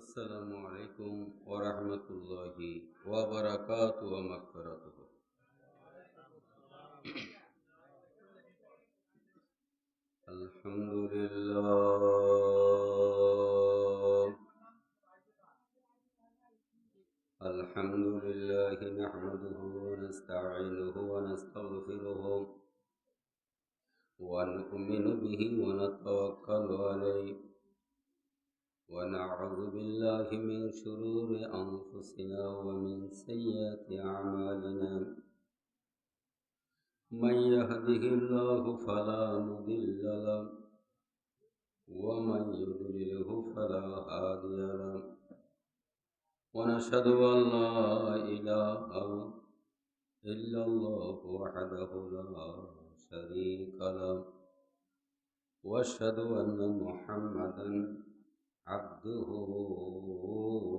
السلام عليكم ورحمة الله وبركاته ومغفرته. الحمد لله. الحمد لله نحمده ونستعينه ونستغفره ونؤمن به ونتوكل عليه ونعوذ بالله من شرور أنفسنا ومن سيئات أعمالنا. من يهده الله فلا مضل له ومن يضلله فلا هادي له ونشهد أن لا إله إلا الله وحده لا شريك له وأشهد أن محمدا عبده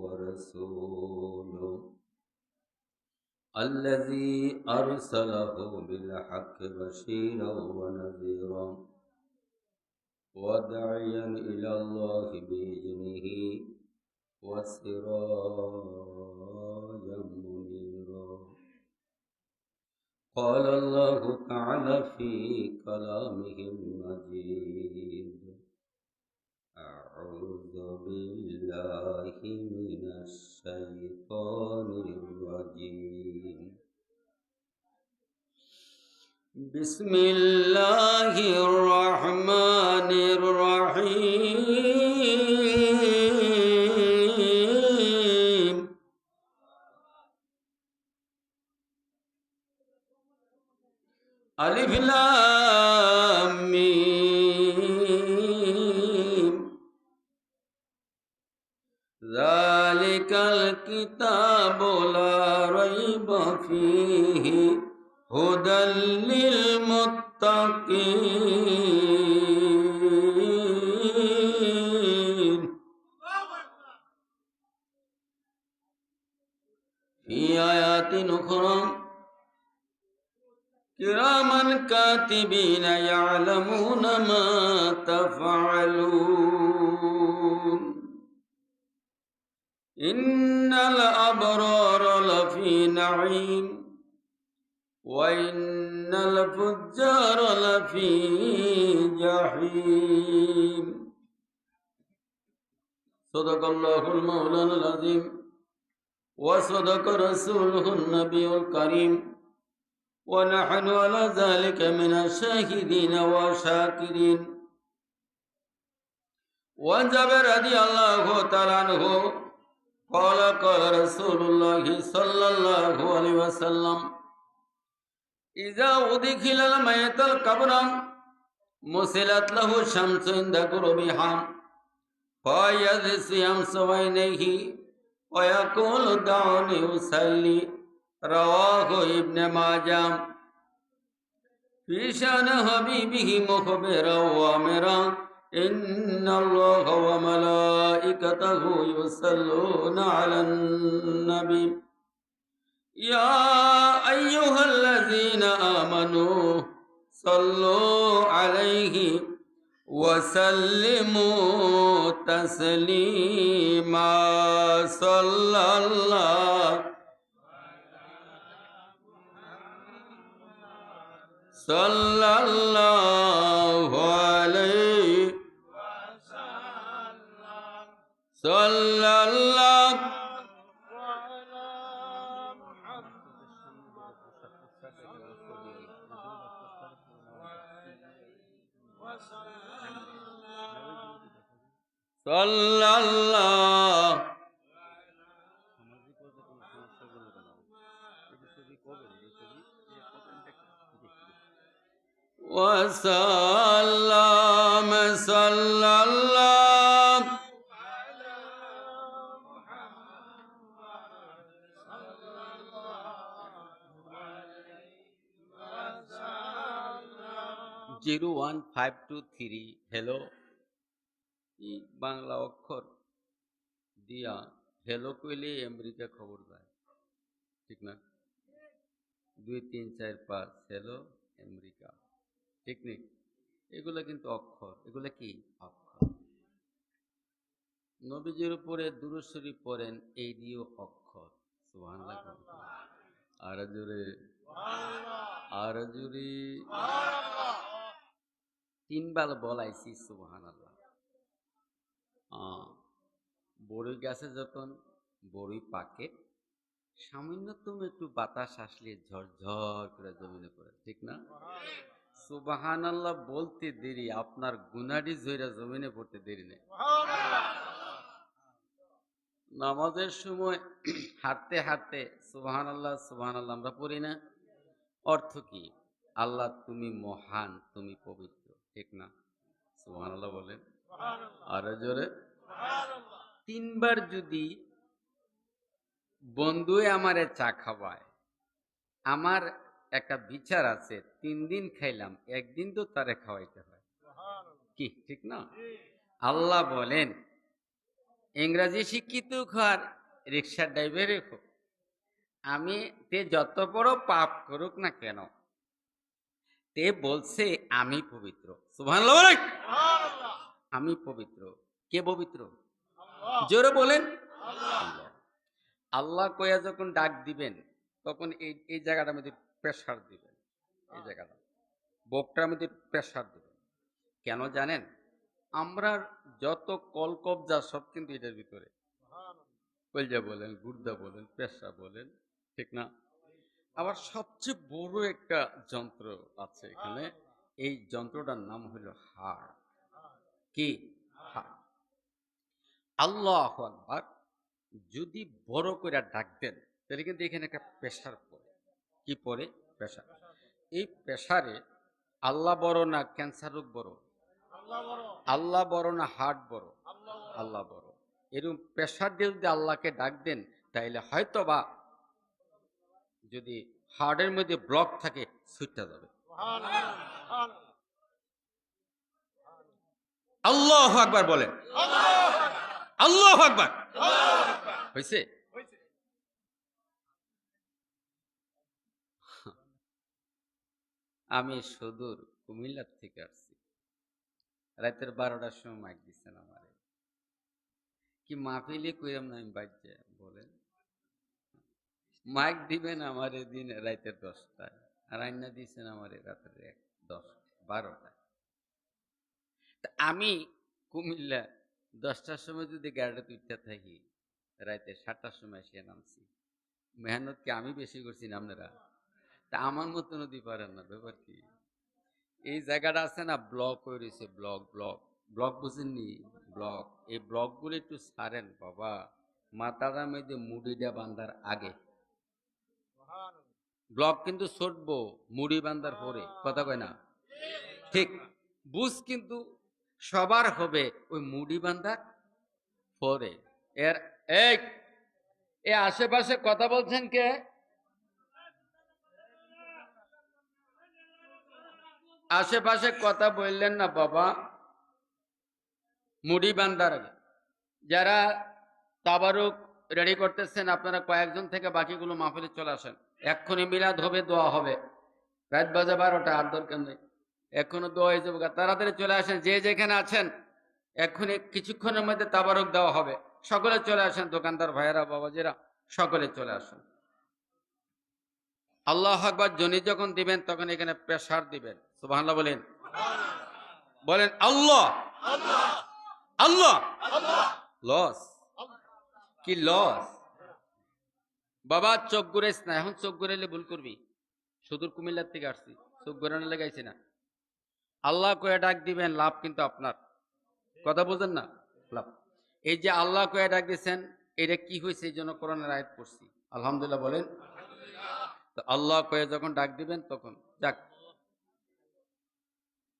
ورسوله الذي أرسله بالحق بشيرا ونذيرا وداعيا إلى الله بإذنه وسراجا منيرا. قال الله تعالى في كلامه المجيد: أعوذ بالله من الشيطان الرجيم. بسم الله الرحمن الرحيم. ألف لام ميم. ذلك الكتاب لا ريب فيه هدى للمتقين. في آيات أخرى كراما كاتبين يعلمون ما تفعلون. إن الأبرار لفي نعيم وإن الفجار لفي جحيم. صدق الله المولانا العظيم وصدق رسوله النبي الكريم ونحن على ذلك من الشاهدين والشاكرين. وعن جابر رضي الله تعالى عنه قال قال رسول الله صلى الله عليه وسلم: إذا أدخل الميت القبر مسلت له الشمس عند غروبها فيجلس يمسح عينيه ويقول دعوني أصلي. رواه ابن ماجه. في شأن حبيبه مخبرا وامرا إن الله وملائكته يصلون على النبي يا أيها الذين آمنوا صلوا عليه وسلموا تسليما. صلى الله عليه صلى الله صلى الله وسلم. صلى الله zero 1523 hello এই বাংলা অক্ষর দিয়া হ্যালো কইলে আমেরিকা খবর যায়, ঠিক না? 2 3 4 5 হ্যালো আমেরিকা, ঠিক নেই? এগুলো কিন্তু অক্ষর, এগুলো কি অক্ষর। নবীজির উপরে দুরূদ শরীফ পড়েন, এই দিও অক্ষর। সুবহানাল্লাহ। আর জোরে, আর জোরে। তিনবার বলাইছি সুবহানাল্লাহ। বড়ই গাছে যখন বড়ই পাকে, সামান্যতম একটু বাতাস আসলে ঝরঝর করে জমিনে পড়ে, ঠিক না? সুবহানাল্লাহ বলতে দেরি, আপনার গুনাডি জয়রা জমিনে পড়তে দেরি নেই। নামাজের সময় হাঁটতে হাঁটতে সুবহানাল্লাহ সুবহানাল্লাহ আমরা পড়ি না? অর্থ কি? আল্লাহ তুমি মহান, তুমি পবিত্র, ঠিক না? সুবহানাল্লাহ বলেন, আরো জোরে। তিনবার যদি বন্ধু আমারে চা খাওয়ায়, আমার একটা বিচার আছে, 3 দিন খাইলাম, একদিন তো তারে খাওয়াইতে হয়, কি ঠিক না? আল্লাহ বলেন, ইংরাজি শিক্ষিত আর রিক্সার ড্রাইভারে হোক, আমি তে যত বড় পাপ করুক না কেন, তে বলছে আমি পবিত্র। সুবহানাল্লাহ বলেন, আমি পবিত্র। কে পবিত্র? জোরে বলেন, আল্লাহ। আল্লাহ কয়া যখন ডাক দিবেন, তখন এই জায়গাটার মধ্যে প্রেসার দিবেন, এই জায়গাটা বুকটার মধ্যে প্রেসার দিবেন। কেন জানেন? আমরা যত কলকবজা সব কিন্তু এটার ভিতরে, কলজা বলেন, গুর্দা বলেন, পেশা বলেন, ঠিক না? আবার সবচেয়ে বড় একটা যন্ত্র আছে এখানে, এই যন্ত্রটার নাম হলো হাড়। কি? হাড়। আল্লাহু আকবার যদি বড় করে ডাক দেন, তাহলে কিন্তু এখানে একটা প্রেসার পড়ে। কি পড়ে? প্রেসার। এই প্রেসারে আল্লাহ বড় না ক্যান্সার রোগ বড়? আল্লাহ বড় না হার্ট বড়? আল্লাহ বড়। এরকম প্রেসার দিয়ে যদি আল্লাহকে ডাক দেন, তাইলে হয়তো বা যদি হার্টের মধ্যে ব্লক থাকে, ছুটতে যাবে। আল্লাহু আকবার বলেন, আল্লাহু আকবার। হয়েছে? আমি সুদূর কুমিল্লার থেকে আসছি, রাতের 12টার সময় মাইক দিচ্ছেন আমারে, কি মাহফিলে কইরাম না আমি বাজ্যে বলেন? মাইক দিবেন আমার দিন রাতের 10টায়, আর আইনা দিচ্ছেন আমার রাতের 12টায়। আমি কুমিল্লা 10টার সময় যদি গাড়িটা তুলতে থাকি, রাতে 7টার সময় এসে নামছি। মেহনত কি আমি বেশি করছি না আপনারা? তা আমার মতো নদী পারেন না, ব্যাপার কি? এই জায়গাটা আছে না, ব্লক হয়ে রয়েছে, ব্লক ব্লক ব্লক, বুঝেননি? ব্লক, এই ব্লকগুলো একটু ছাড়েন বাবা, মাথাটার মধ্যে মুড়িটা বান্ধার আগে। ব্লক কিন্তু ছুটবো মুড়ি বান্ধার পরে, কথা কয় না? ঠিক। বুঝ কিন্তু সবার হবে ওই মুড়ি বান্ধার পরে। এর এই আশেপাশে কথা বলছেন কে? আশেপাশে কথা বললেন না বাবা, মুড়ি বান্ধার আগে। যারা তাবারুক রেডি করতেছেন, আপনারা কয়েকজন থেকে বাকিগুলো মাহফিলে চলে আসেন। এক্ষুনি মিলাদ হবে, দোয়া হবে, রাত বাজে 12টা, আর দরকার নেই, এখনো দোয়া হয়ে যাবে। তাড়াতাড়ি চলে আসেন, যে যেখানে আছেন, এক্ষুনি কিছুক্ষণের মধ্যে তাবারুক দেওয়া হবে। সকলে চলে আসেন, দোকানদার ভাইয়েরা, বাবাজিরা, সকলে চলে আসেন। আল্লাহু আকবার জনি যখন দিবেন, তখন এখানে প্রেসার দিবেন। সুবহানাল্লাহ বলেন, বলেন আল্লাহ আল্লাহ। লস কি? লস বাবা, চোখ ঘুরাইস না, এখন চোখ ঘুরাইলে ভুল করবি। সুদূর কুমিল্লার থেকে আসছি, চোখ ঘুরানো লাগাইছি না। আল্লাহ কয়ে ডাক দিবেন, লাভ কিন্তু আপনার। কথা বুঝেন না? লাভ। এই যে আল্লাহ কয়ে ডাক দিচ্ছেন, এটা কি হয়েছে? এই জন্য কোরআনের আয়াত পড়ছি, আলহামদুলিল্লাহ বলেন। তো আল্লাহ কয়ে যখন ডাক দিবেন, তখন যাক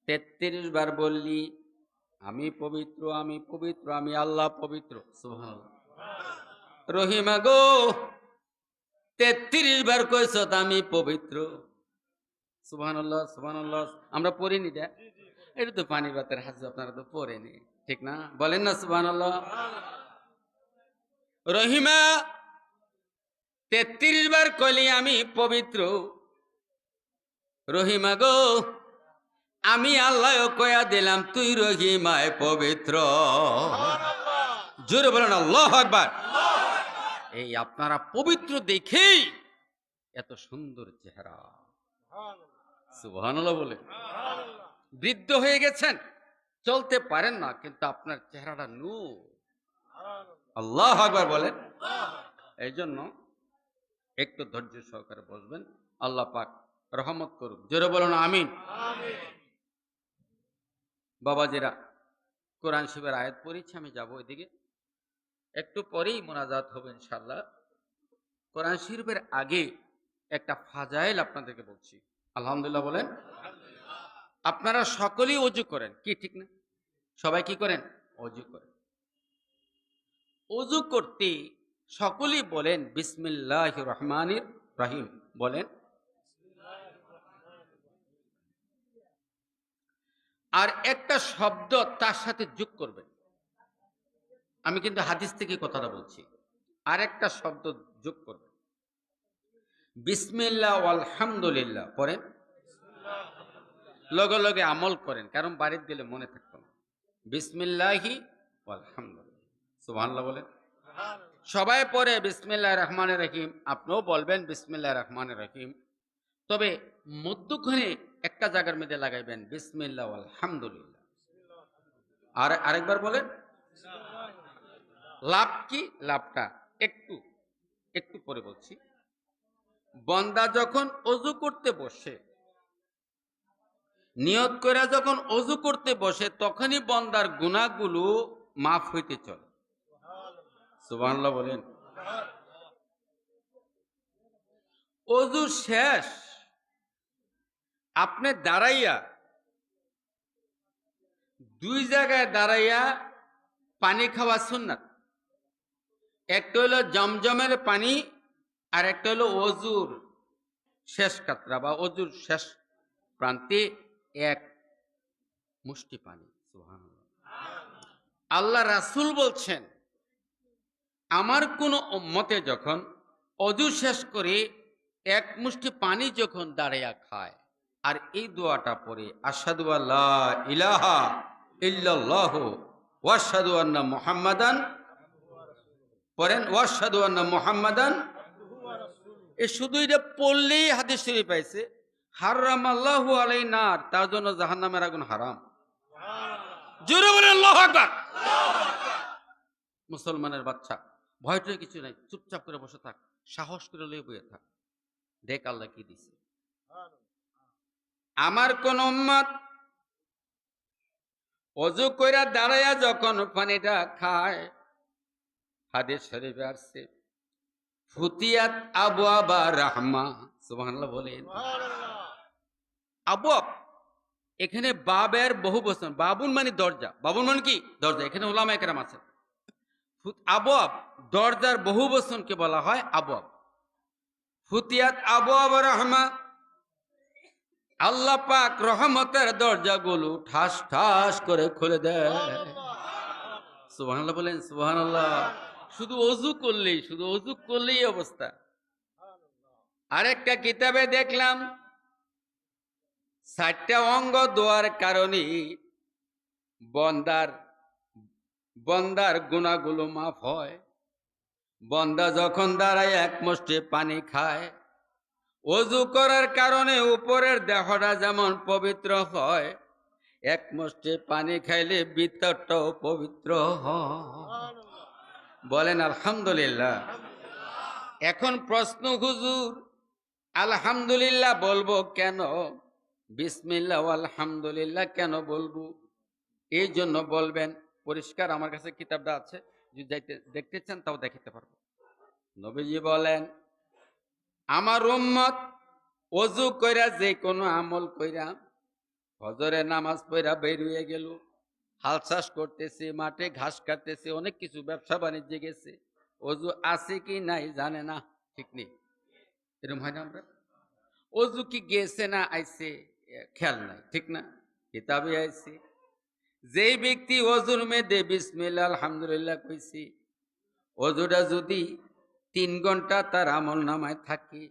33 বার বললি আমি পবিত্র, আমি পবিত্র, আমি আল্লাহ পবিত্র। সুবহানাল্লাহ। রহিমা গো 33 বার কইছ আমি পবিত্র। সুবহানাল্লাহ সুবহানাল্লাহ। আমরা পড়িনি এটা? এটা তো পানি বাতের হাজ, আপনারা তো পড়েনি, ঠিক না? বলেন না সুবহানাল্লাহ। রহিমা 33 বার কইলি আমি পবিত্র। রহিমা গো আমি আল্লাহ কয়া দিলাম তুই রহিমায় পবিত্র। জোরে বলেন আল্লাহু আকবার। এই আপনারা পবিত্র দেখেই এত সুন্দর চেহারা, সুবহানাল্লাহ বলে। বৃদ্ধ হয়ে গেছেন, চলতে পারেন না, কিন্তু আপনার চেহারাটা নূর। আল্লাহু আকবার বলেন। এই জন্য একটু ধৈর্য সহকারে বসবেন, আল্লাহ পাক রহমত করুন। জোরে বলুন আমিন। বাবাজিরা, কোরআন শরীফের আয়াত পড়েছি, আমি যাব ওইদিকে, একটু পরেই মোনাজাত হবে ইনশাআল্লাহ। কোরআন শরীফের আগে একটা ফাজাইল আপনাদেরকে বলছি। আলহামদুলিল্লাহ বলেন। আপনারা সকলেই ওযু করেন, কি ঠিক না? সবাই কি করেন? ওযু করেন। ওযু করতে সকলেই বলেন বিসমিল্লাহির রহমানির রহিম বলেন। আর একটা শব্দ তার সাথে যোগ করবেন। আমি কিন্তু হাদিস থেকে কথাটা বলছি। আর একটা শব্দ যোগ করবেন, বিসমিল্লাহ আলহামদুলিল্লাহ পড়েন। লগে লগে আমল করেন, কারণ বাড়িতে গেলে মনে থাকতো না। বিসমিল্লাহি আলহামদুলিল্লাহ, সুবহানাল্লাহ বলেন। সবাই পড়ে বিসমিল্লাহির রহমানির রহিম, আপনিও বলবেন বিসমিল্লাহির রহমানির রহিম। তবে মধ্যখানে একটা জায়গার মধ্যে লাগাইবেন বিসমিল্লাহ আলহামদুলিল্লাহ। আর আরেকবার বলেন। লাভ কি? লাভটা একটু একটু পরে বলছি। বান্দা যখন ওযু করতে বসে, নিয়ত করে যখন ওযু করতে বসে, তখনই বান্দার গুনাহগুলো মাফ হইতে চলে। সুবহানাল্লাহ বলেন। ওযু শেষ, আপনি দাঁড়াইয়া দুই জায়গায় দাঁড়াইয়া পানি খাওয়া সুন্নাত। একটা হলো জমজমের পানি, আর একটা হলো ওযুর শেষ কাতরা বা ওযুর শেষ প্রান্তে এক মুষ্টি পানি। সুবহানাল্লাহ। আল্লাহ রাসূল বলছেন, আমার কোন উম্মতে যখন ওযু শেষ করে এক মুষ্টি পানি যখন দাঁড়াইয়া খায়, আর এই দোয়াটা পড়ে আশহাদু আল্লা ইলাহা ইল্লাল্লাহু ওয়া আশহাদু আন্না মুহাম্মাদান, পড়েন ওয়াশহাদু আন্না মুহাম্মাদান, এই শুধু এটা পড়লেই হাদিস শরীফ পাইছে হারামাল্লাহু আলাইহি নার, তার জন্য জাহান্নামের আগুন হারাম। জোরে বলেন আল্লাহু আকবার। মুসলমানের বাচ্চা, ভয়টার কিছু নাই, চুপচাপ করে বসে থাক, সাহস করে লয়ে বসে থাক, দেখ আল্লাহ কি দিছে। আমার কোন উম্মত ওযু কইরা দাঁড়াইয়া যখন পানিটা খায়, হাদিস শরীফে আসছে ফুতিয়াত আবওয়াবা রাহমা। সুবহানাল্লাহ বলেন। আবওয়াব এখানে বাবের বহু বচন, বাবুন মানে দরজা, বাবুন মানে কি? দরজা। এখানে উলামায়ে কেরাম আছে। আবওয়াব দরজার বহু বচনকে বলা হয় আবওয়াব। ফুতিয়াত আবওয়াবা রাহমা, আল্লাহ পাক রহমতের দরজাগুলো ঠাস ঠাস করে খুলে দেয়। সুবহানাল্লাহ বলেন। সুবহানাল্লাহ। শুধু ওযু করলেই অবস্থা। আরেকটা কিতাবে দেখলাম 4টা অঙ্গ দোয়ার কারণে বন্দার গুনাহগুলো মাফ হয়। বন্দা যখন দাঁড়ায় এক মুষ্টি পানি খায়, ওযু করার কারণে উপরের দেহটা যেমন পবিত্র হয়, এক মুষ্টি পানি খাইলে ভিতরটাও পবিত্র হয়। বলেন আলহামদুলিল্লাহ। এখন প্রশ্ন, হুজুর আলহামদুলিল্লাহ বলবো কেন, বিসমিল্লাহ আলহামদুলিল্লাহ কেন বলবো? এই জন্য বলবেন, পরিষ্কার আমার কাছে কিতাবটা আছে, যদি দেখতে চান তাও দেখাতে পারবো। নবীজি বলেন, আমার উম্মত ওযু কইরা যে কোনো আমল কইরা, ফজরে নামাজ পড়া বের হয়ে গেল, হাল চাষ করতেছে, মাঠে ঘাস কাটতেছে, অনেক কিছু ব্যবসা বাণিজ্যে গেছে, ওযু আছে কি নাই জানে না, ঠিক নেই। এরকম হয় না? আমরা ওযু কি গেছে না আইছে খেয়াল নাই, ঠিক না? কিতাবে আইছে যেই ব্যক্তি ওযুর মধ্যে বিসমিল্লাহ আলহামদুলিল্লাহ কইছি, ওযুটা যদি 3 ঘন্টা তার আমল নামায় থাকে,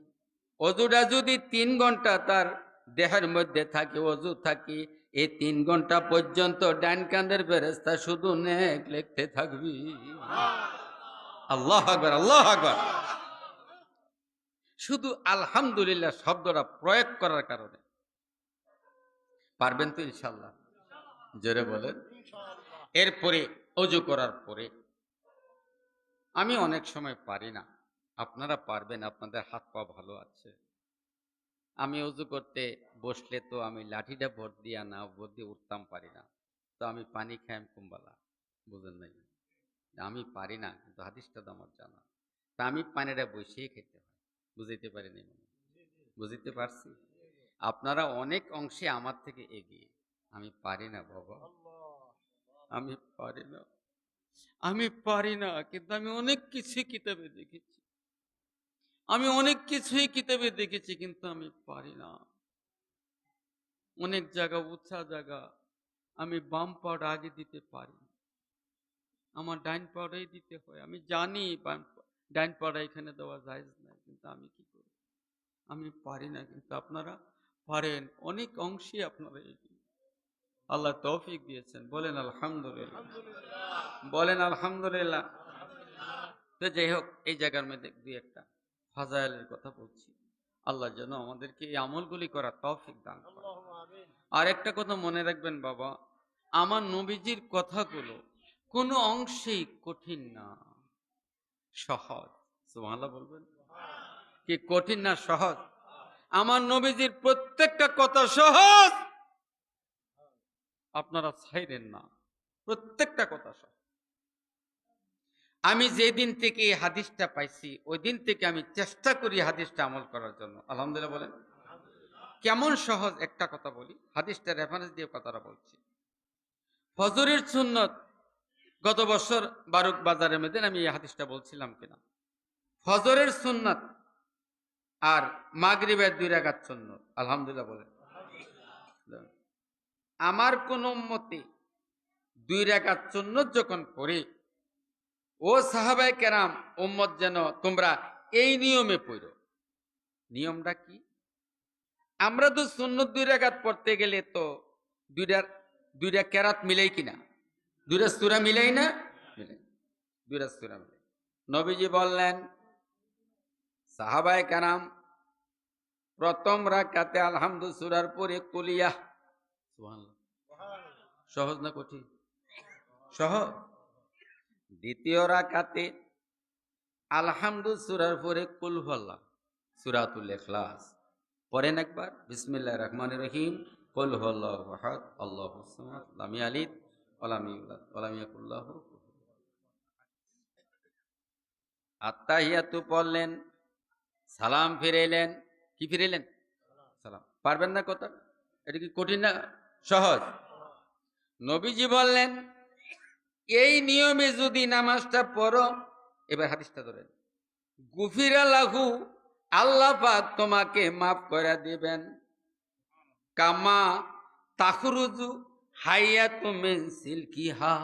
ওযুটা যদি 3 ঘন্টা তার দেহের মধ্যে থাকি, ওযু থাকি, এই 3 ঘন্টা পর্যন্ত ডান কাঁধের ফেরেশতা শুধু নেক লিখতে থাকবি। আল্লাহু আকবার, আল্লাহু আকবার। শুধু আলহামদুলিল্লাহ শব্দটা প্রয়োগ করার কারণে পারবেন তো ইনশাআল্লাহ? জোরে বলেন। এরপরে ওযু করার পরে আমি অনেক সময় পারি না, আপনারা পারবেন, আপনাদের হাত পা ভালো আছে। আমি ওযু করতে বসলে তো আমি লাঠিটা ভর দিয়া না ভর দিয়ে উঠতাম পারি না, তো আমি পানি খাই কুম্বালা, বুঝেন নাই? আমি পারি না, কিন্তু হাদিসটা তো আমার জানা, তা আমি পানিটা বসিয়ে খেতে হয়। বুঝাইতে পারিনি মনে? বুঝিতে পারছি? আপনারা অনেক অংশে আমার থেকে এগিয়ে। আমি পারি না বাবা, আমি পারি না, আমি পারি না, কিন্তু আমি অনেক কিছুই কিতাবে দেখেছি, আমি অনেক কিছুই কিতাবে দেখেছি, কিন্তু আমি পারি না। অনেক জায়গা, উঁচা জায়গা, আমি বাম পাটা আগে দিতে পারি না, আমার ডাইন পাটাই দিতে হয়। আমি জানি ডাইন পাটা এখানে দেওয়া জায়েজ নাই, কিন্তু আমি কি করি? আমি পারি না, কিন্তু আপনারা পারেন। অনেক অংশে আপনারা এগিয়ে। আল্লাহ তৌফিক দিয়েছেন, বলেন আলহামদুলিল্লাহ, বলেন আলহামদুলিল্লাহ। তো যাই হোক, এই জায়গার মধ্যে দুই একটা ফাজাইলের কথা বলছি। আল্লাহ যেন আমাদেরকে এই আমলগুলি করার তৌফিক দান করেন। আর একটা কথা মনে রাখবেন বাবা, আমার নবীজির কথাগুলো কোনো অংশেই কঠিন না, সহজ। সুবহানাল্লাহ বলবেন। কি কঠিন না সহজ? আমার নবীজির প্রত্যেকটা কথা সহজ, আপনারা ছাইরেন না, প্রত্যেকটা কথা সহজ। আমি যেদিন থেকে এই হাদিসটা পাইছি ওই দিন থেকে আমি চেষ্টা করি হাদিসটা আমল করার জন্য। আলহামদুলিল্লাহ বলেন। কেমন সহজ একটা কথা বলি, হাদিসটা রেফারেন্স দিয়ে কথাটা বলছি। ফজরের সুন্নত, গত বছর বারুক বাজারের মধ্যে আমি এই হাদিসটা বলছিলাম কিনা, ফজরের সুন্নত আর মাগরিবের 2 রাকাত সুন্নত। আলহামদুলিল্লাহ বলেন। আমার কোন মতে 2 রাকাত সুন্নত যখন পড়ি, ও সাহাবায়ে কেরাম উম্মত যেন তোমরা এই নিয়মে পড়ো। নিয়মটা কি? আমরা তো সুন্নত 2 রাকাত পড়তে গেলে তো দুইটা কেরাত মিলাই কিনা, 2টা সূরা মিলাই না, মিলাই 2টা সূরা মিলাই। নবীজি বললেন, সাহাবায়ে কেরাম প্রথম রাকাতে আলহামদু সূরার পরে কুলিয়া, সুবহানাল্লাহ, সহজ না কঠিন? সহজ। দ্বিতীয় রাকাতে আলহামদু সূরার পরে কুল হুয়াল্লাহ, সূরাতুল ইখলাস পড়েন একবার, বিসমিল্লাহির রহমানির রহিম, কুল হুয়াল্লাহু আহাদ, আল্লাহুস সামাদ, লাম ইয়ালিদ ওয়া লাম ইউলাদ ওয়া লাম ইয়াকুল লাহু কুফুওয়ান আহাদ। আত্তাহিয়াতু পড়লেন, সালাম ফিরাইলেন। কি ফিরাইলেন? সালাম। পারবেন না কথা? এটা কি কঠিন না সহজ? নবীজি বললেন, এই নিয়মে যদি নামাজটা পড়ো, এবার হাদিসটা ধরেন, গুফিরা লাহু, আল্লাহ পাক তোমাকে মাফ করে দিবেন, কামা তাখরুজু হাইয়াতু মিন সিলকিহা।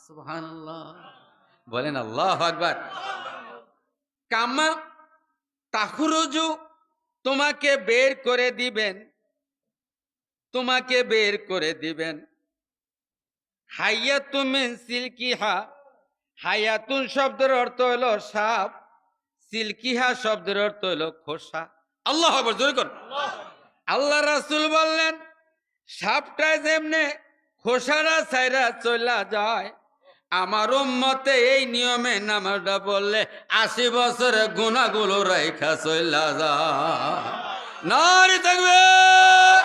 সুবহানাল্লাহ বলেন, আল্লাহু আকবার। কামা তাখরুজু, তোমাকে বের করে দিবেন, তোমাকে বের করে দিবেন, হাইয়াতুন মিন সিলকিহা, হায়াতুন শব্দের অর্থ হলো সাপ, সিলকিহা শব্দের অর্থ হলো খোসা। আল্লাহু আকবার, জোরে করুন। আল্লাহ রাসূল বললেন, সাপটা যেমনে খোসারা ছাইরা চলা যায়, আমার উম্মতে এই নিয়মে নামাজটা বললে 80 বছরের গুনাহগুলো রাইখা চলা যায়। নারে তাকবীর।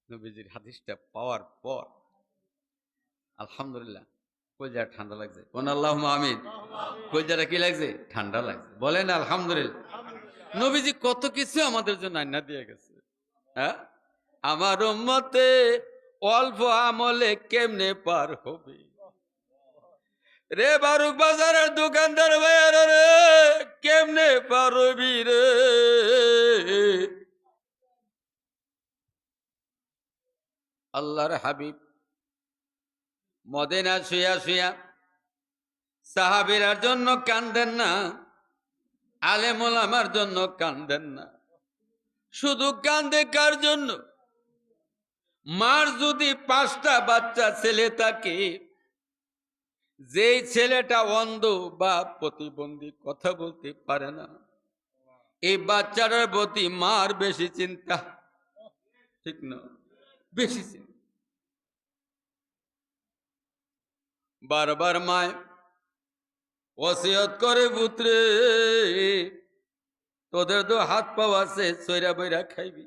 নবীজির হাদিসটা পাওয়ার পর আলহামদুলিল্লাহ কলজা ঠান্ডা লাগছে। কোন আল্লাহুম্মা আমিন। কলজাটা কি লাগছে? ঠান্ডা লাগছে। বলেন আলহামদুলিল্লাহ। নবীজি কত কিছু আমাদের জন্য আইনা দিয়ে গেছে। হ্যাঁ, আমার উম্মতে অল্প আমলে কেমনে পার হবে রে বারুক বাজারের দোকানদার ভাইয়ারা রে, কেমনে পারবি রে? আল্লাহর হাবিব মদিনা শুয়া শুয়া সাহাবীরার জন্য কান্দেন না, আলেম ওলামার জন্য কান্দেন না, শুধু কান্দে কার জন্য? মার যদি 5টা বাচ্চা ছেলে থাকে, যেই ছেলেটা অন্ধ বা প্রতিবন্ধী, কথা বলতে পারে না, এই বাচ্চাটার প্রতি মার বেশি চিন্তা, ঠিক না? বেশি চিন্তা। বারবার মায় ওসিয়ত করে, পুত্রে তোদের তো হাত পাও আছে, সইরা বইরা খাইবি,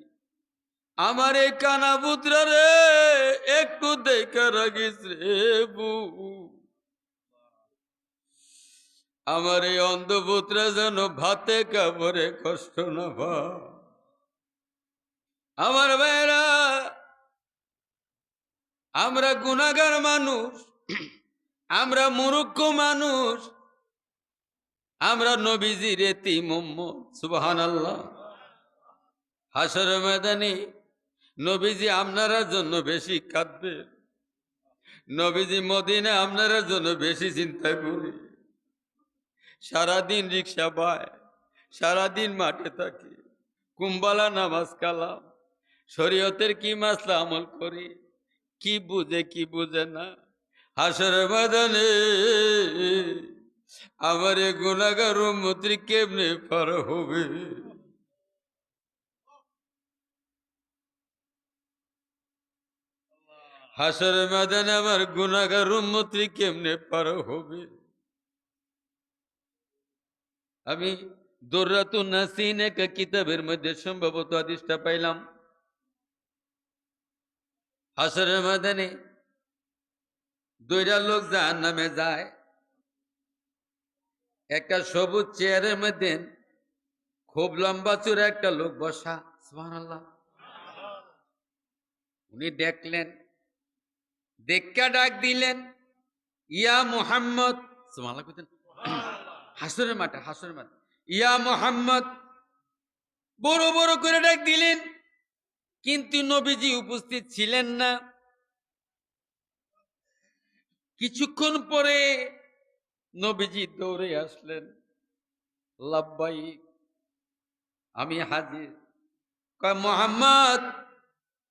আমার এই কানা পুত্র রে একটু দেখে রাখিস রে বউ, আমার এই অন্ধপুত্র যেন ভাতে কাপড়ে কষ্ট না পায়। আমার ভাইরা, আমরা গুনাহগার মানুষ, আমরা মূর্খ মানুষ, আমরা নবীজির এতিম উম্মত। সুবহানাল্লাহ। হাসর ময়দানে নবীজি আপনার জন্য বেশি কাঁদবে, নবীজি মদিনা আপনার জন্য বেশি চিন্তা করে। সারাদিন রিক্সা পায়, সারাদিন মাঠে থাকে, কুম্বালা নামাজ কালাম, শরীয়তের কি মাসলা আমল করে, কি বুঝে কি বুঝে না। হাসর ময়দানে আমার এ গুনাহগার উম্মতি কেমনে পার হবে? হাসর ময়দানে আমার গুনাহগার উম্মতি কেমনে পার হবে? আমি দুররাতুন নাসিন এক কিতাবের মধ্যে সম্ভবত হাদিসটা পাইলাম। হাসরের ময়দানে 2টা লোক জাহান্নামে যায়, একটা সবুজ চেয়ারের মধ্যে খুব লম্বা চূড়া একটা লোক বসা। সুবহানাল্লাহ। উনি দেখলেন, দেখা ডাক দিলেন, ইয়া মুহাম্মদ। সুবহানাল্লাহ কইতেন। হাসরের মাঠে, হাসরের মাঠে, ইয়া মুহাম্মদ বড় বড় করে ডাক দিলেন, কিন্তু নবীজি উপস্থিত ছিলেন না। কিছুক্ষণ পরে নবীজি দৌড়ে আসলেন, লাব্বাইক, আমি হাজির। কয় মুহাম্মদ,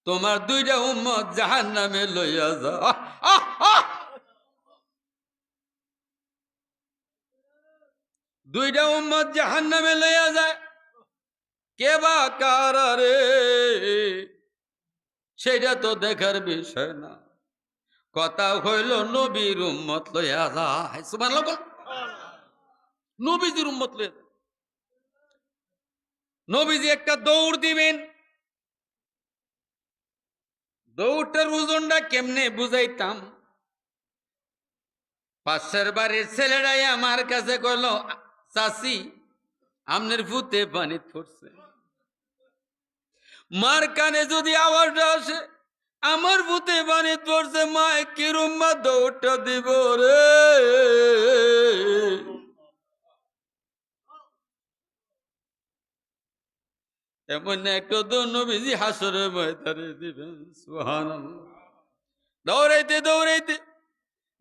তোমার 2টা উম্মত জাহান্নামে লইয়া যাও। 2টা উম্মত জাহান্নামে লইয়া যায়, কে বা কারা রে সেটা তো দেখার বিষয় না, কথা হইল নবীর উম্মত লইয়া যায়। সুবহানাল্লাহ। নবীজির উম্মত লইয়া যায়। নবীজি একটা দৌড় দিবেন, দৌড়টার ওজনটা কেমনে বুঝাইতাম? পাশের বাড়ির ছেলেরাই আমার কাছে কইল, চাচি আমনের ভূতে পানি পড়ছে। মার কানে যদি আওয়াজটা আসে আমার ভূতে পানি পড়ছে, মায় কিরম মা দৌড়টা দিব রে। এমন একটা নবীজি হাসরের ময়দানে দিবেন। সুবহানাল্লাহ। দৌড়াইতে দৌড়াইতে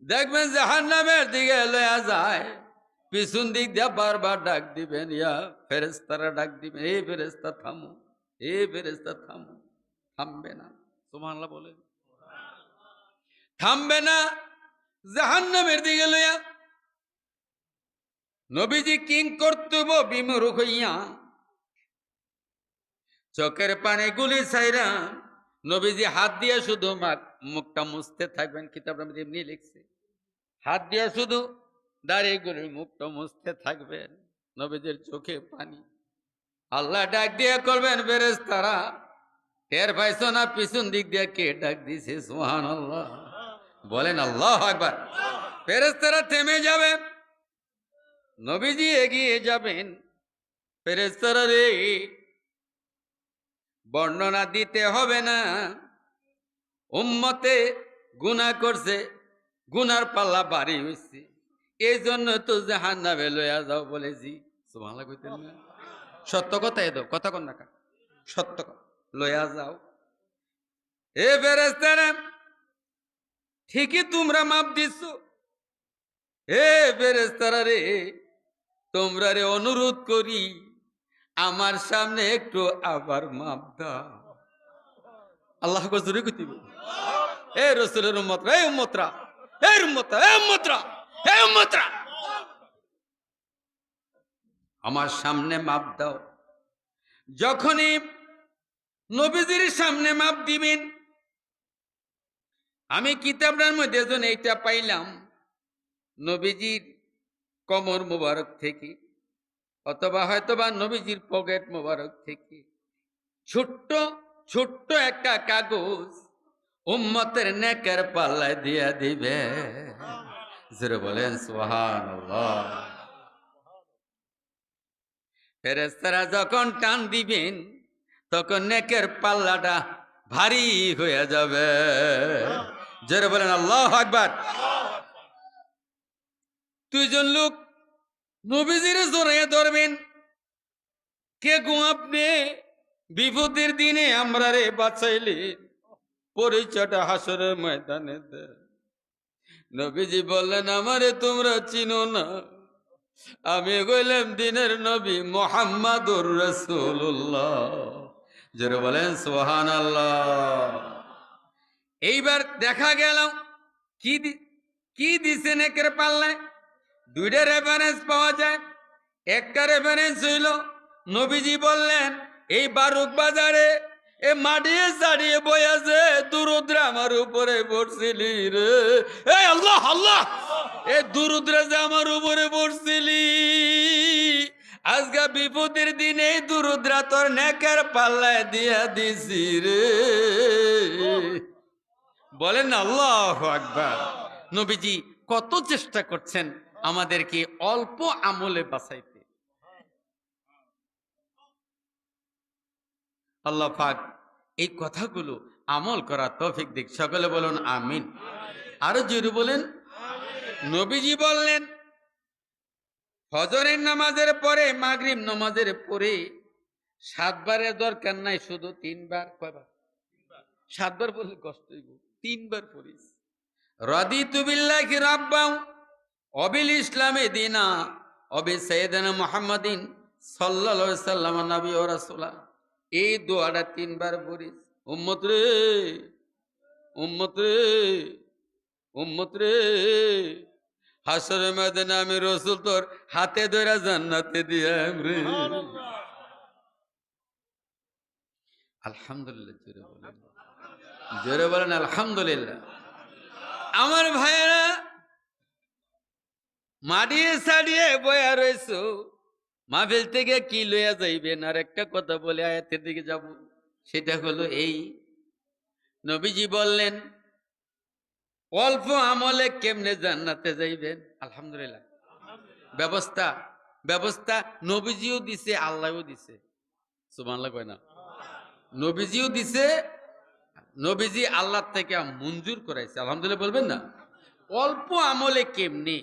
দেখবেন জাহান্নামের দিকে লয়া যায়, পিছন দিক দিয়ে বারবার ডাক দিবেন, ইয়া ফেরেশতারা ডাক দিবেন, এই ফেরেশতা থামো, এই ফেরেশতা থামো, থামবে না। সুবহানাল্লাহ বলে, থামবে না। জাহান্নামের দিকে লয়া নবীজি কিং কর্তব্য বিমুখ হইয়া চোখের পানি গুলি ছাইরা নবীজি হাত দিয়ে শুধু মুখটা মুছতে থাকবেন। কিতাবের মধ্যে এমনি লিখছে, হাত দিয়ে শুধু দাঁড়িয়ে গুলি মুখটা মুছতে থাকবেন, নবীজির চোখে পানি। আল্লাহ ডাক দিয়ে করবেন, ফেরেশতারা টের পাইছো না পিছন দিক দিয়ে কে ডাক দিছে? সুবহানাল্লাহ। বলেন আল্লাহু আকবার। ফেরেশতারা থেমে যাবে, নবীজি এগিয়ে যাবেন। ফেরেশতারা রে, বর্ণনা দিতে হবে না, উম্মতে গুনাহ করছে, গুনার পাল্লা ভারী হইছে, এই জন্য তো জাহান্নামে লইয়া যাও বলেছি। সুবহানাল্লাহ কইতেন না? সত্য কথা এদো, কথা কন না, সত্য কথা লইয়া যাও। এ ফেরেশতারা, ঠিকই তোমরা মাপ দিচ্ছ। এ ফেরেশতারা রে, তোমরা রে অনুরোধ করি আমার সামনে একটু আবার মাপ দাও। আল্লাহ জোরে কইতিব, এ রাসূলের উম্মতরা, এই উম্মতরা, এই উম্মতরা, এই উম্মতরা, এই উম্মতরা, আমার সামনে মাপ দাও। যখনই নবীজির সামনে মাপ দিবেন, আমি কিতাবের মধ্যে যেন এইটা পাইলাম, নবীজির কমর মোবারক থেকে অথবা হয়তোবা নবীজির পকেট মোবারক থেকে ছোট্ট ছোট্ট একটা কাগজ উম্মতের নেকের পাল্লায় দিয়া দিবে। জোরে বলেন সুবহানাল্লাহ। ফেরেশতারা যখন টান দিবেন তখন নেকের পাল্লাটা ভারী হয়ে যাবে। জোরে বলেন আল্লাহু আকবার। দুইজন লোক নবীজির জড়িয়ে ধরবেন, কে গো আপনি? বিপদের দিনে আমরা রে বাঁচাইলি, পরিচয়টা হাসরের ময়দানে দে। নবীজি বললেন, আমারে তোমরা চিনো না, আমি কইলাম দিনের নবী মুহাম্মাদুর রাসূলুল্লাহ। যারা বলেন সুবহানাল্লাহ। এইবার দেখা গেল কি দিছে নেকের পাল্লায়? দুইটা রেফারেন্স পাওয়া যায়। একটা রেফারেন্স হইল নবীজি বললেন, এই বারুক বাজারে এ মাটিয়ে চাড়িয়ে বয়াছে দুরুদ্রা আমার উপরে পড়ছিলি রে। এই আল্লাহ আল্লাহ, এ দুরুদ্রা যে আমার উপরে পড়ছিলি, আজকে বিপদের দিনে দুরুদ্রা তোর নেকের পাল্লায় দিয়া দিছি রে। বলেন আল্লাহু আকবার। নবীজি কত চেষ্টা করছেন আমাদেরকে অল্প আমলে বাঁচাইতে। আল্লাহ পাক এই কথাগুলো আমল করার তৌফিক দিক। সকলে বলুন আমিন। আরো জোরে বলেন। নবীজি বললেন, ফজরের নামাজের পরে মাগরিব নামাজের পরে 7 বারের দরকার নাই, শুধু 3 বার। কয়বার? 7 বার বললে কষ্ট হইব, 3 বার পড়িস। রাদিতু বিল্লাহি রাব্বান অবিল ইসলামে দিনা অবি সাইয়্যিদানা মুহাম্মাদিন সাল্লাল্লাহু আলাইহি সাল্লাম নবী ও রাসূলা। এই দোয়াটা 3 বার পড়িস। উম্মত রে, উম্মত রে, উম্মত রে, হাসরের ময়দানে আমি রাসূল তোর হাতে ধরে জান্নাতে দিয়াম রে। আলহামদুলিল্লাহ। জোরে বলেন, জোরে বলেন আলহামদুলিল্লাহ। আমার ভাইয়েরা, মাটিয়ে সাড়িয়ে বয়া রয়েছো, মাহফিল থেকে কি লইয়া যাইবেন? আর একটা কথা বলে আয়াতের দিকে যাব। সেটা হলো এই, নবীজি বললেন অল্প আমলে কেমনে জান্নাতে যাইবেন। আলহামদুলিল্লাহ। ব্যবস্থা ব্যবস্থা নবীজিও দিছে, আল্লাহও দিছে। সুবহানাল্লাহ কয় না? নবীজিও দিছে, নবীজি আল্লাহ থেকে মঞ্জুর করাইছে। আলহামদুলিল্লাহ বলবেন না? অল্প আমলে কেমনে?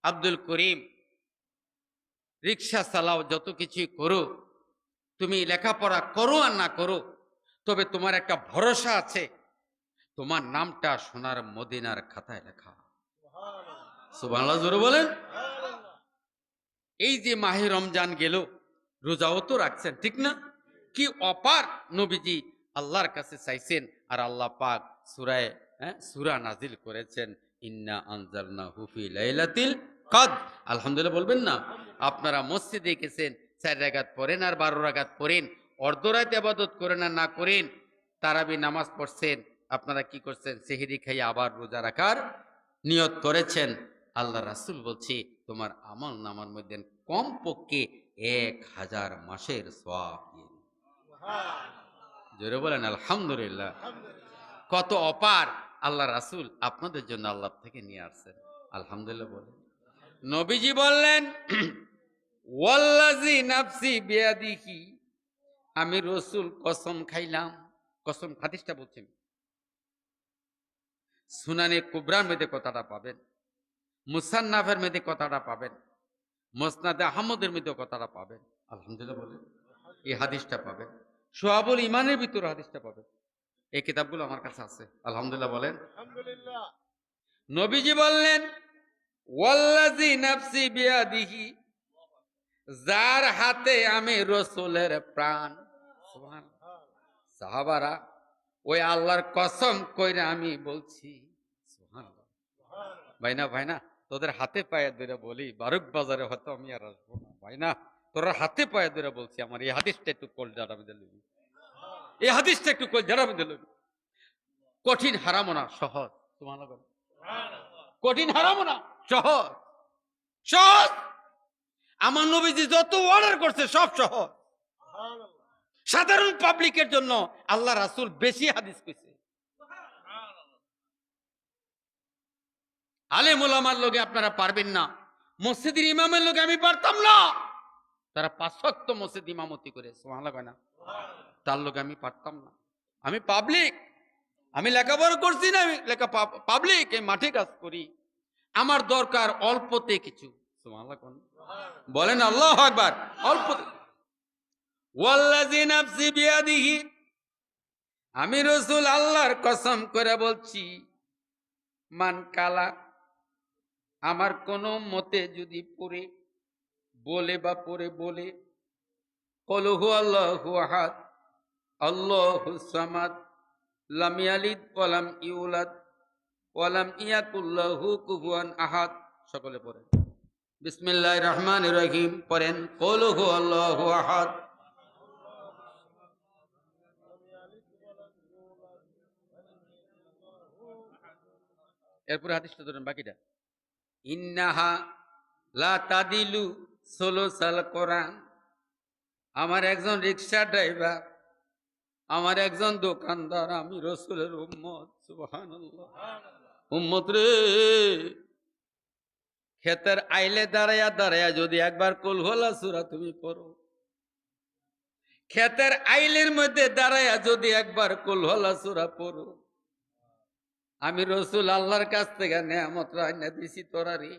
আব্দুল করিম, রিক্সা চালাও, যত কিছুই করো, তুমি লেখাপড়া করো আর না করো, তবে তোমার একটা ভরসা আছে, তোমার নামটা সোনার মদিনার খাতায় লেখা। সুবহানাল্লাহ জোরে বলেন। এই যে মাহে রমজান গেল, রোজাও তো রাখছেন, ঠিক না? কি অপার নবীজি আল্লাহর কাছে চাইছেন, আর আল্লাহ পাক সূরা নাজিল করেছেন, ইন্না আনজালনাহু ফি লাইলাতিল কদর। আলহামদুলিল্লাহ বলবেন না? আপনারা মসজিদে গেছেন, 4 রাকাত পড়েন আর 12 রাকাত পড়েন, অর্ধরাত ইবাদত করেন আর না করেন, তারাবি নামাজ পড়ছেন, আপনারা কি করছেন? সেহরি খাইয়ে আবার রোজা রাখার নিয়ত করেছেন। আল্লাহ রাসূল বলছে, তোমার আমল নামার মধ্যে কম পক্ষে 1000 মাসের সওয়াব। জোরে বলেন আলহামদুলিল্লাহ। কত অপার আল্লাহ রাসূল আপনাদের জন্য আল্লাহ থেকে নিয়ে আসছেন। আলহামদুলিল্লাহ বলেন। নবীজি বললেন, ওয়াল্লাযী নাফসি বিয়াদিহি, আমি রাসূল কসম খাইলাম। কসম, হাদিসটা বলছেন, সুনানে কুবরার মধ্যে কথাটা পাবেন, মুসান্নাফের মধ্যে কথাটা পাবেন, মুসনাদে আহমদের মধ্যে কথাটা পাবেন। আলহামদুলিল্লাহ বলেন। এই হাদিসটা পাবেন, শুআবুল ঈমানের ভিতরে হাদিসটা পাবেন। এই কিতাবগুলো আমার কাছে আছে। আলহামদুলিল্লাহ বলেন। নবীজি বললেন, ওয়াল্লাযী নাফসি বিয়াদিহি, যার হাতে আমি রসুলের প্রাণ। সুবহানাল্লাহ। সাহাবারা ওই আল্লাহর কসম কইরা আমি বলছি, সুবহানাল্লাহ। ভাই না তোদের হাতে পায়ে ধরে বলি, বারুক বাজারে হয়তো আমি আর আসবো না ভাই না, তোরা হাতে পায়ে ধরে বলছি, আমার এই হাদিসটা একটু কোল জানাবে দিল, এই হাদিসটা একটু কোল জানাবে দিল। কঠিন হারামো না, সহজ। সুবহানাল্লাহ। কঠিন হারামো না, সহজ সহজ। আমার নবীজি যত অর্ডার করছে সব সহজ। সাধারণ পাবলিকের জন্য আল্লাহ রাসূল বেশি হাদিস কইছে। আলেম ওলামার লোকে আপনারা পারবেন না, মসজিদের ইমামের লোকে আমি পারতাম না, তারা 5 ওয়াক্ত মসজিদ ইমামতি করে, সুবহানাল্লাহ কয় না, তার লোকে আমি পারতাম না। আমি পাবলিক, আমি লেখাপড়া করছি না, আমি পাবলিক, এই মাঠে কাজ করি, আমার দরকার অল্পতে কিছু। সুবহানাল্লাহ কোন বলেন আল্লাহু আকবার। অল্পতে, ওয়াল্লাযী নাফসি বিয়াদিহি, আমি রাসূল আল্লাহর কসম করে বলছি, মান কালা, আমার কোন মতে যদি পড়ে বলে বা পড়ে বলে, কুল হুয়াল্লাহু আহাদ আল্লাহুস সামাদ লাম ইয়ালিদ ওয়া লাম ইউলাদ ওয়া লাম ইয়াকুল লাহু কুফুয়ান আহাদ, সকলে পড়েন বিসমিল্লাহির রহমানির রহিম, পড়েন কুল হুয়াল্লাহু আহাদ। এরপরে হাদিসটা ধরেন বাকিটা, ইন্নাহা লা তাদিলু সুলুসাল কোরআন, আমার একজন রিকশা ড্রাইভার, আমার একজন দোকানদার, আমি রাসূলের উম্মত। সুবহানাল্লাহ। উম্মত রে, ক্ষেতের আইলে দাঁড়ায়া দাঁড়ায়া যদি একবার কুল হুয়াল্লাহু সূরা তুমি পড়ো, ক্ষেতের আইলের মধ্যে দাঁড়ায়া যদি একবার কুল হুয়াল্লাহু সূরা পড়ো, আমি রাসূল আল্লাহর কাছ থেকে নেয়ামত রাইনা দিছি তোরারে,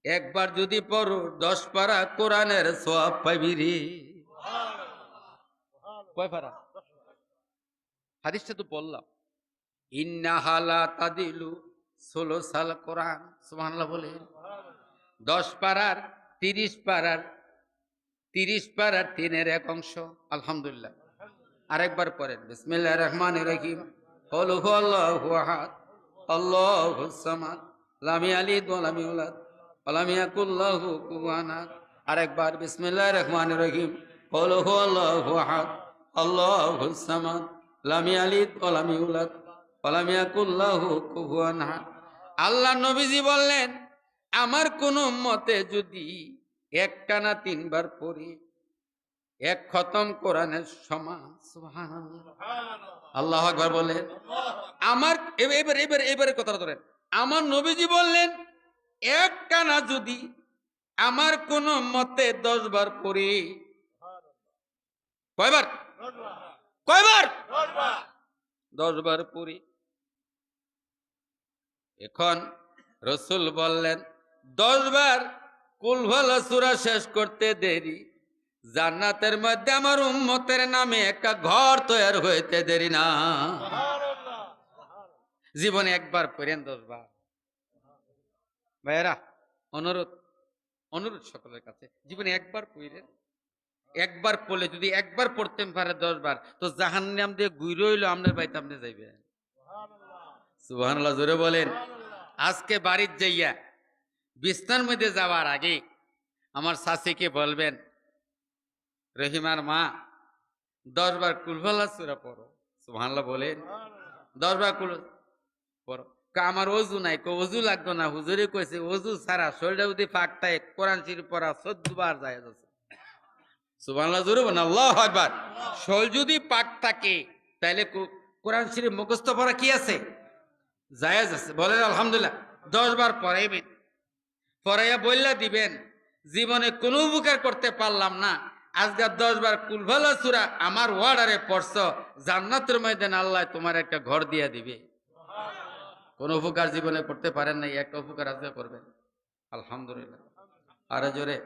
একবার যদি পড়ো 10 পারা কোরআনের সওয়াব পাইবি রে। কয় পারা? হাদিসটা তো বললাম, ইন্নাহা লা তাদিলু সুলুসাল কোরআন। সুবহানাল্লাহ বলে 10 পারার 30 পারার 30 পারার 3-এর 1 অংশ। আলহামদুলিল্লাহ। আরেকবার পড়েন বিসমিল্লাহির রহমানির রহিম, কুল হুয়াল্লাহু আহাদ আল্লাহুস সামাদ লাম ইয়ালিদ ওয়া লাম ইউলাদ ওয়া লাম ইয়াকুল লাহু কুফুয়ান আহাদ। আরেকবার বিসমিল্লাহির রহমানির রহিম, কুল হুয়াল্লাহু আহাদ আল্লাহুস সামাদ লাম ইয়ালিদ ওয়া লাম ইউলাদ ওয়া লাম ইয়াকুল লাহু কুফুয়ান আহাদ। আল্লাহ নবীজি বললেন, আমার কোন উম্মতে যদি একটানা 3 বার পড়ি, 1 খতম কোরআনের সমান। সুবহানাল্লাহ। আল্লাহু আকবার বলেন। আমার এবারে কথাটা ধরেন, আমার নবীজি বললেন, একটানা যদি আমার কোন মতে 10 বার পড়ি, কয়বার? কয়বার? 10 বার পড়ি। এখন রাসূল বললেন, 10 বার কুল হুয়াল্লাহু সূরা শেষ করতে দেরি, জান্নাতের মধ্যে আমার উম্মতের নামে একটা ঘর তৈরি হইতে দেরি না। জীবনে একবার পড়েন 10 বার। ভাইয়েরা, অনুরোধ অনুরোধ সকলের কাছে, জীবনে একবার পড়েন। একবার পড়লে যদি একবার পড়তে পারে 10 বার, তো জাহান্নাম দিয়ে ঘুরে হইলো আপনার বাড়িতে আপনি যাইবেন। সুবহানাল্লাহ জোরে বলেন। আজকে বাড়ির যাইয়া বিছনার মধ্যে যাওয়ার আগে আমার শাশিকে বলবেন, রহিমার মা 10 বার কুল হুয়াল্লাহু সূরা পড়ো। সুবহানাল্লাহ বলেন। 10 বার কুল পড়ো। আমার ওযু নাই, ওযু লাগতো না, হুজুরে কইছে ওযু ছাড়া শরীরটা যদি পাক থাকে কোরআন শরীফ পড়া 14 বার জায়েজ আছে। সুবহানাল্লাহ জোরে বলেন আল্লাহু আকবার। শরীর যদি পাক থাকে তাহলে কোরআন শরীফ মুখস্থ পড়া কি আছে? জায়েজ আছে। বলেন আলহামদুলিল্লাহ। 10 বার পড়াইবেন, পড়াইয়া বইলা দিবেন, জীবনে কোনো উপকার করতে পারলাম না, আজকে 10 বার কুল হুয়াল্লাহু সূরা আমার ওয়ার্ডারে পড়ছো, জান্নাতের ময়দানে আল্লাহ তোমার একটা ঘর দিয়া দিবে। কোন উপকার জীবনে করতে পারেন নাই, একটা উপকার আজকে করবেন। আলহামদুলিল্লাহ। আরো জোরে।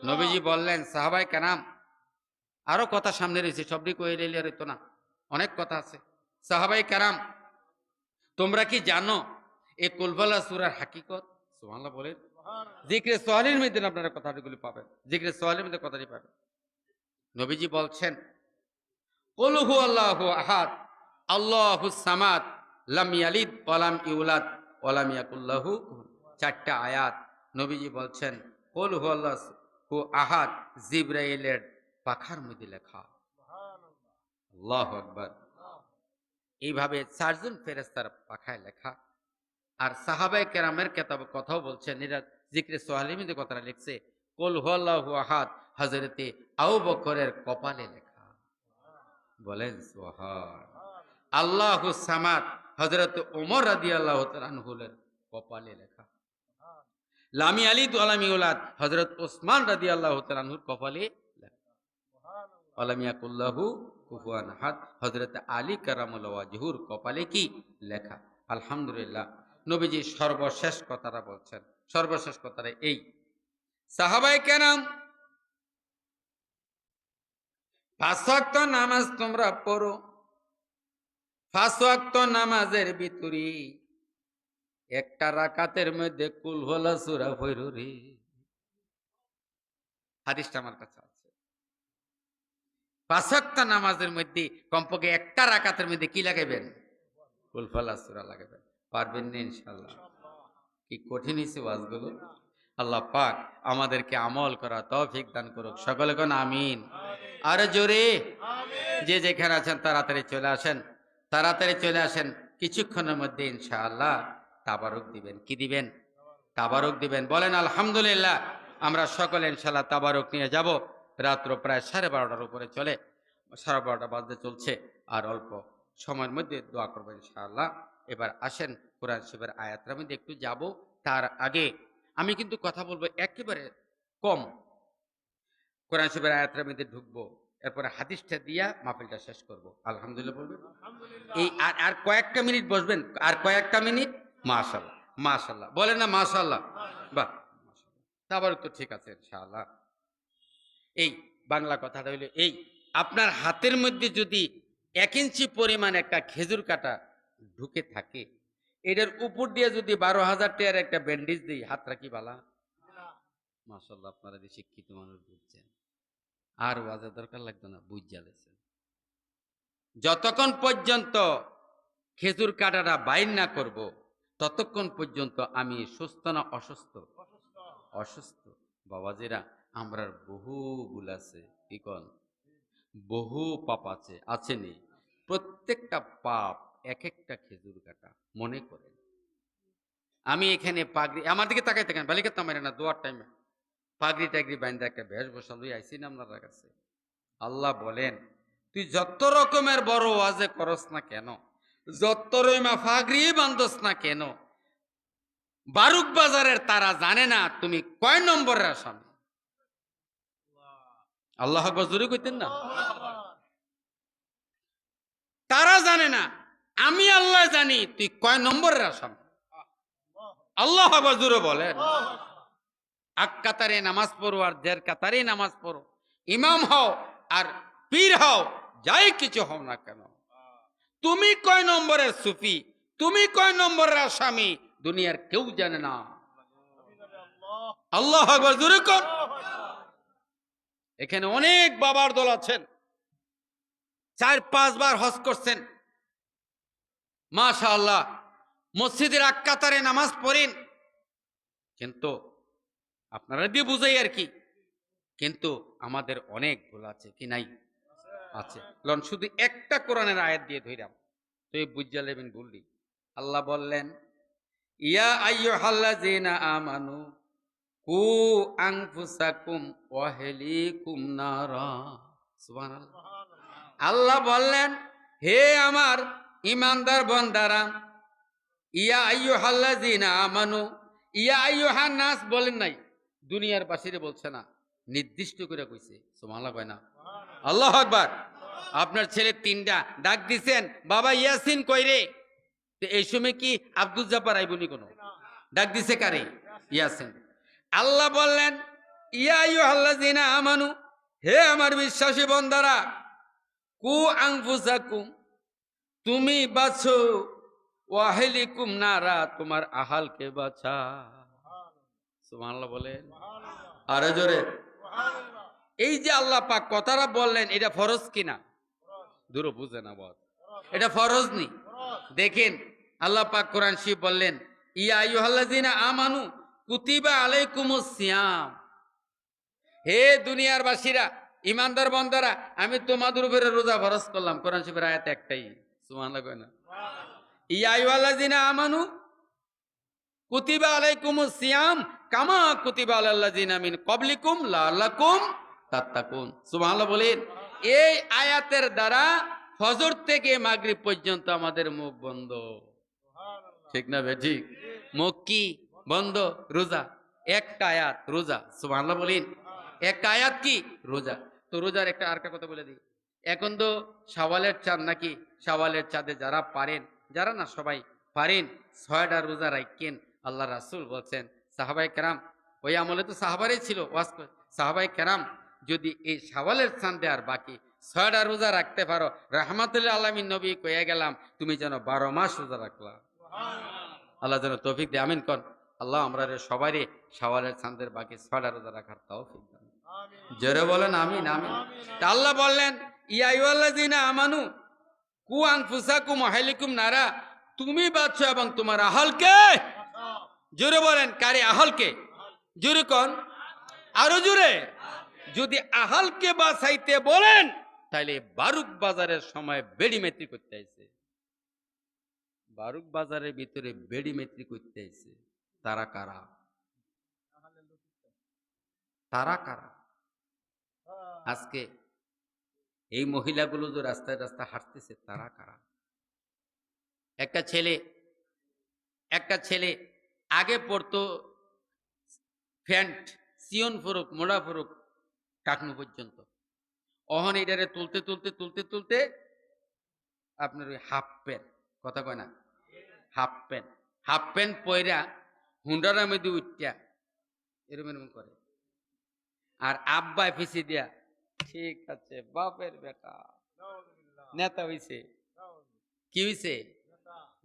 নবীজি বললেন, সাহাবায়ে কেরাম, আরো কথা সামনে রয়েছে, সবটি কয়ে নিলে আর হইতো না, অনেক কথা আছে। সাহাবায়ে কেরাম, তোমরা কি জানো এই কুল হুয়াল্লাহু সূরার হাকিকত? সুবহানাল্লাহ বলেন। জিক্রে সোয়ালির মধ্যে আপনারা কথাগুলি পাবেন, জিক্রে সোয়ালির মধ্যে কথাটি পাবেন। নবীজি বলছেন কুল হু আল্লাহু আহাদ আল্লাহুস সামাদ লাম ইয়ালিদ ওয়া লাম ইউলাদ ওয়া লাম ইয়াকুল লাহু কুফুয়ান। চারটা আয়াত নবীজি বলছেন কুল হু আল্লাহু আহাদ জিবরাইলের পাখার মধ্যে লেখা। আল্লাহু আকবার। এইভাবে চারজন ফেরেশতার পাখায় লেখা। আর সাহাবায়ে কেরামের কেতাবে কথাও বলছেন, এরা জিক্রে সোয়ালির মধ্যে কথাটা লিখছে কুল হু আল্লাহু আহাদ হযরতে আবু বকরের কপালে লেখা। বলেন সুবহান। আল্লাহু সামাদ হযরত ওমর রাদিয়াল্লাহু তাআলা আনহুর কপালে লেখা। লাম ইয়ালিদ ওয়া লাম ইউলাদ হযরত ওসমান রাদিয়াল্লাহু তাআলা আনহুর কপালে লেখা। ওয়া লাম ইয়াকুল লাহু কুফুয়ান আহাদ হযরত আলী কারামাল্লাহু ওয়াজহুর কপালে কি লেখা। আলহামদুলিল্লাহ। নবীজি সর্বশেষ কথাটা বলছেন, সর্বশেষ কথাটা এই, সাহাবায়ে কেরাম ৫ ওয়াক্ত নামাজ তোমরা পড়ো, ৫ ওয়াক্ত নামাজের ভিতরে একটা রাকাতের মধ্যে কুল হু আল্লাহু সূরা পড়ো রে। হাদিসটা আমার কাছে আছে। ৫ ওয়াক্ত নামাজের মধ্যে কমপক্ষে একটা রাকাতের মধ্যে কি লাগাবেন? কুল হু আল্লাহু সূরা লাগাবেন। পারবেন না ইনশাআল্লাহ? কি কঠিন হয়েছে ওয়াজগুলো। আল্লাহ পাক আমাদেরকে আমল করা তৌফিক দান করুক। সকলে কোন আমিন। আরে জোরে। যে যেখানে আছেন তাড়াতাড়ি চলে আসেন, তাড়াতাড়ি চলে আসেন। কিছুক্ষণের মধ্যে ইনশাআল্লাহ তাবারুক দিবেন। কি দিবেন? তাবারুক দিবেন। বলেন আলহামদুলিল্লাহ। আমরা সকলে ইনশাআল্লাহ তাবারুক নিয়ে যাব। রাত্র প্রায় 12:30টার উপরে চলে, 12:30 বাজতে চলছে। আর অল্প সময়ের মধ্যে দোয়া করবো ইনশাআল্লাহ। এবার আসেন কোরআন শরীফের আয়াতটার মধ্যে একটু যাব। তার আগে আমি কিন্তু কথা বলবো একেবারে কম। কোরআন শরীফের আয়াতটার মধ্যে ঢুকবো, এরপরে হাদিসটা দিয়া মাহফিলটা শেষ করব। আলহামদুলিল্লাহ বলবেন। এই আর কয়েকটা মিনিট বসবেন, আর কয়েকটা মিনিট। মাশাআল্লাহ মাশাআল্লাহ বলেন না মাশাআল্লাহ। বাহ মাশাআল্লাহ। তাবারুক তো ঠিক আছে ইনশাআল্লাহ। এই বাংলা কথাটা হইলো এই, আপনার হাতের মধ্যে যদি 1 ইঞ্চি পরিমাণ একটা খেজুর কাটা ঢুকে থাকে, এটার উপর দিয়ে যদি 12,000 টাকার একটা ব্যান্ডেজ দিই, হাতটা কি বালা? মাশাআল্লাহ, আপনারা যে শিক্ষিত মানুষ বুঝছেন, আর ওয়াজের দরকার লাগতো না, বুঝা লেছেন। যতক্ষণ পর্যন্ত খেজুর কাটাটা বাইর না করব, ততক্ষণ পর্যন্ত আমি সুস্থ না অসুস্থ? অসুস্থ। বাবাজিরা, আমরার বহু ভুল আছে, কি কন? বহু পাপ আছে, আছে নি? প্রত্যেকটা পাপ এক একটা খেজুর কাটা। মনে করেন আমি এখানে পাগড়ি, আমার দিকে তাকাই থাকেন, বালিকা তামারে না দোয়ার টাইমে পাগড়ি টাগড়ি বাইন্দা একটা বেশ বসা লই আইসি না আপনার কাছে। আল্লাহ বলেন, তুই যত রকমের বড় ওয়াজে করস না কেন, যত রইমা ফাগড়ি বান্ধস না কেন, বারুক বাজারের তারা জানে না তুমি কয় নম্বরের আসামি। আল্লাহ আকবার জোরে কইতেন না? তারা জানে না, আমি আল্লাহ জানি তুই কয় নম্বরের আসামি। আল্লাহ আকবার জোরে বলেন। এক কাতারে নামাজ পড়ো আর 1.5 কাতারে নামাজ পড়ো, ইমাম হও আর পীর হও, যাই কিছু হও না কেন, তুমি কয় নম্বরের সুফি, তুমি কয় নম্বরের আসামি, দুনিয়ার কেউ জানে না। আল্লাহ আকবার জোরে কর। এখানে অনেক বাবার দল আছেন, 4-5 বার হজ করছেন, মাশাআল্লাহ, মসজিদের এক কাতারে নামাজ পড়েন, কিন্তু আপনারা দিয়ে বুঝাই আর কি, কিন্তু আমাদের অনেক ভুল আছে কি নাই? আছে। লন শুধু একটা কোরআনের আয়াত দিয়ে ধইরাম, তুই বুঝা লেবেন ভুললি। আল্লাহ বললেন, ইয়া আইয়ুহাল্লাযীনা আমানু কু আনফুসাকুম ওয়া আহলিকুম নারা। সুবহানাল্লাহ। আল্লাহ বললেন, হে আমার ঈমানদার বান্দারা, ইয়া আইয়ুহাল্লাযীনা আমানু, ইয়া আইয়ুহান নাস বলেন নাই, দুনিয়ার বাসীরে বলছে না, নির্দিষ্ট করে কইছে। সুবহানাল্লাহ কয় না? আল্লাহু আকবার। আপনার ছেলে 3টা ডাক দিছেন, বাবা ইয়াসিন কই রে? তো এই সময় কি আব্দুল জাব্বার আইবনি কোন? ডাক দিছে কারে? ইয়াসিন। আল্লাহ বললেন, ইয়া আইয়ুহাল্লাযীনা আমানু, হে আমার বিশ্বাসী বান্দারা, কু আনফুসাকুম, তুমি বাঁচো, ওয়া আহলিকুম নারা, তোমার আহালকে বাঁচা। সুবহানাল্লাহ বলেন আরো জোরে। এই যে আল্লাহ পাক কথাটা বললেন, এটা ফরজ কিনা? দূর বুঝে না বল, এটা ফরজ নি। দেখেন আল্লাহ পাক কোরআন শরীফ বললেন, ইয়া আইয়ুহাল্লাযিনা আমানু কুতিবা আলাইকুমুস সিয়াম। হে দুনিয়ার বাসীরা, ইমানদার বান্দারা, আমি তোমাদের উপরে রোজা ফরজ করলাম। কোরআন শরীফের আয়াত একটাই, সুবহানাল্লাহ কয় না? ইয়া আইয়ুহাল্লাযিনা আমানু কুতিবা আলাইকুমুস সিয়াম কামা কুতিবা আলাল লাযিনা মিন ক্বাবলিকুম লাআল্লাকুম তাত্তাকুন। সুবহানাল্লাহ বলেন। এই আয়াতের দ্বারা ফজর থেকে মাগরিব পর্যন্ত আমাদের মুখ বন্ধ, ঠিক না বেঠিক? মুখ কি বন্ধ? রোজা। একটা আয়াত রোজা, সুবহানাল্লাহ বলেন। একটা আয়াত কি? রোজা। তো রোজার একটা আরেকটা কথা বলে দিই। এখন তো শাওয়ালের চাঁদ নাকি, শাওয়ালের চাঁদে যারা পারেন, যারা না সবাই পারেন, 6টা রোজা রাখেন। আল্লাহ রাসূল বলছেন, সাহাবায়ে কেরাম, ওই আমলে তো সাহাবারই ছিল ওয়াজ করে, সাহাবায়ে কেরাম যদি এই শাওয়ালের চাঁদে আর বাকি 6টা রোজা রাখতে পারো, রাহমাতুল আলামিন নবী কয়ে গেলাম, তুমি যেন 12 মাস রোজা রাখলা। আল্লাহ যেন তৌফিক দে, আমিন কন। আল্লাহ আমরা সবাই শাওয়ালের চাঁদের বাকি 6টা রোজা রাখার তৌফিক দান। জোরে বলেন আমিন আমিন। তা আল্লাহ বললেন, ইয়া আইয়ুহাল্লাযিনা আমানু কু আনফুসাকুম ওয়া আহলিকুম নারা, তুমি বাঁচো এবং তোমার আহলকে। জোরে বলেন, কারে? আহলকে। জোরে কোন, আরো জোরে। যদি আহলকে বাঁচাইতে বলেন, তাইলে বারুক বাজারের সময় বেড়ি মেত্রি করতে আইছে। বারুক বাজারের ভিতরে বেড়ি মেত্রি করতে আইছে। তারা কারা? তারা কারা? আজকে এই মহিলাগুলো যে রাস্তায় রাস্তায় হাঁটতেছে, তারা কারা? একটা ছেলে আগে পড়তো প্যান্ট, সিয়ন ফরুক, মোড়া ফরুক, টাকনু পর্যন্ত। অহন এটারে তুলতে তুলতে তুলতে তুলতে আপনার ওই হাফ প্যান্ট, কথা কয় না, হাফ প্যান্ট পয়রা হুন্ডার মধ্যে উঠটা এরম এরম করে। আর আব্বাই ফিসি দিয়া, ঠিক আছে বাপের বেটা নেতা হইছে। কি হইছে?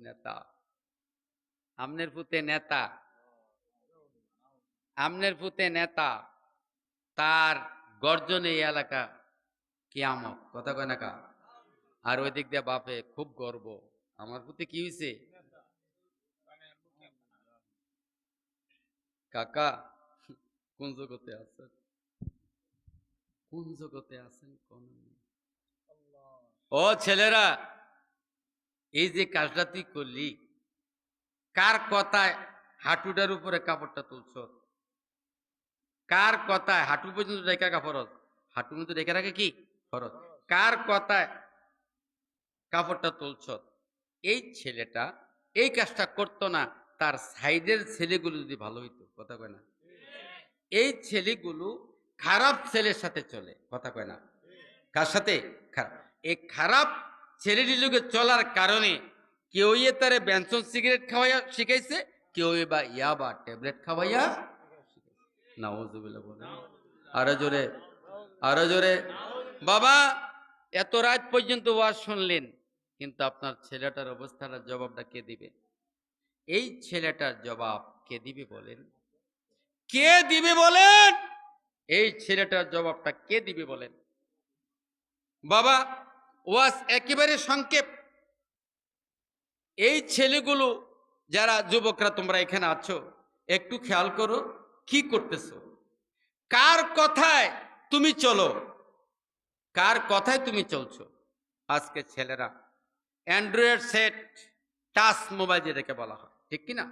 নেতা। আমনের পুতে নেতা, আমনের পুতে নেতা, তার গর্জনে এই এলাকা কিয়ামত, কথা কয় না কা? আর ওই দিক দিয়ে বাপে খুব গর্ব, আমার পুতে কি হইছে? কাকা কোন জগতে আছেন? কোন জগতে আছেন কোন? ও ছেলেরা, এই যে কাজটা তুই করলি, কার কথায় হাঁটুটার উপরে কাপড়টা তুলছ? কার কথায় হাঁটু পর্যন্ত রেখে রাখা ফরজ? হাঁটুর মধ্যে রেখে রাখে কি ফরজ? কার কথায় কাপড়টা তুলছ? এই ছেলেটা এই কাজটা করতো না, তার সাইডের ছেলেগুলো যদি ভালো হইতো, কথা কয় না? এই ছেলেগুলো খারাপ ছেলের সাথে চলে, কথা কয় না? কার সাথে? খারাপ। এই খারাপ ছেলেটির চলার কারণে কেউ তারে বেনসন সিগারেট খাওয়াইয়া শিখাইছে, কেউ বা ইয়াবা ট্যাবলেট খাওয়াইয়া শিখাইছে। নাউজুবিল্লাহ বলে আরো জোরে, আরো জোরে। বাবা এত রাত পর্যন্ত ওয়াজ শুনলেন, কিন্তু আপনার ছেলেটার অবস্থাটার জবাবটা কে দিবে? এই ছেলেটার জবাব কে দিবে বলেন? কে দিবে বলেন? এই ছেলেটার জবাবটা কে দিবে বলেন? বাবা ওয়াজ একেবারে সংক্ষেপ। এই ছেলেগুলো যারা যুবকরা তোমরা এখানে আছো, একটু খেয়াল করো কি করতেছো, কার কথায় তুমি চলো, কার কথায় তুমি চলছো। আজকে ছেলেরা অ্যান্ড্রয়েড সেট, টাচ মোবাইল যেটাকে বলা হয়, ঠিক কিনা?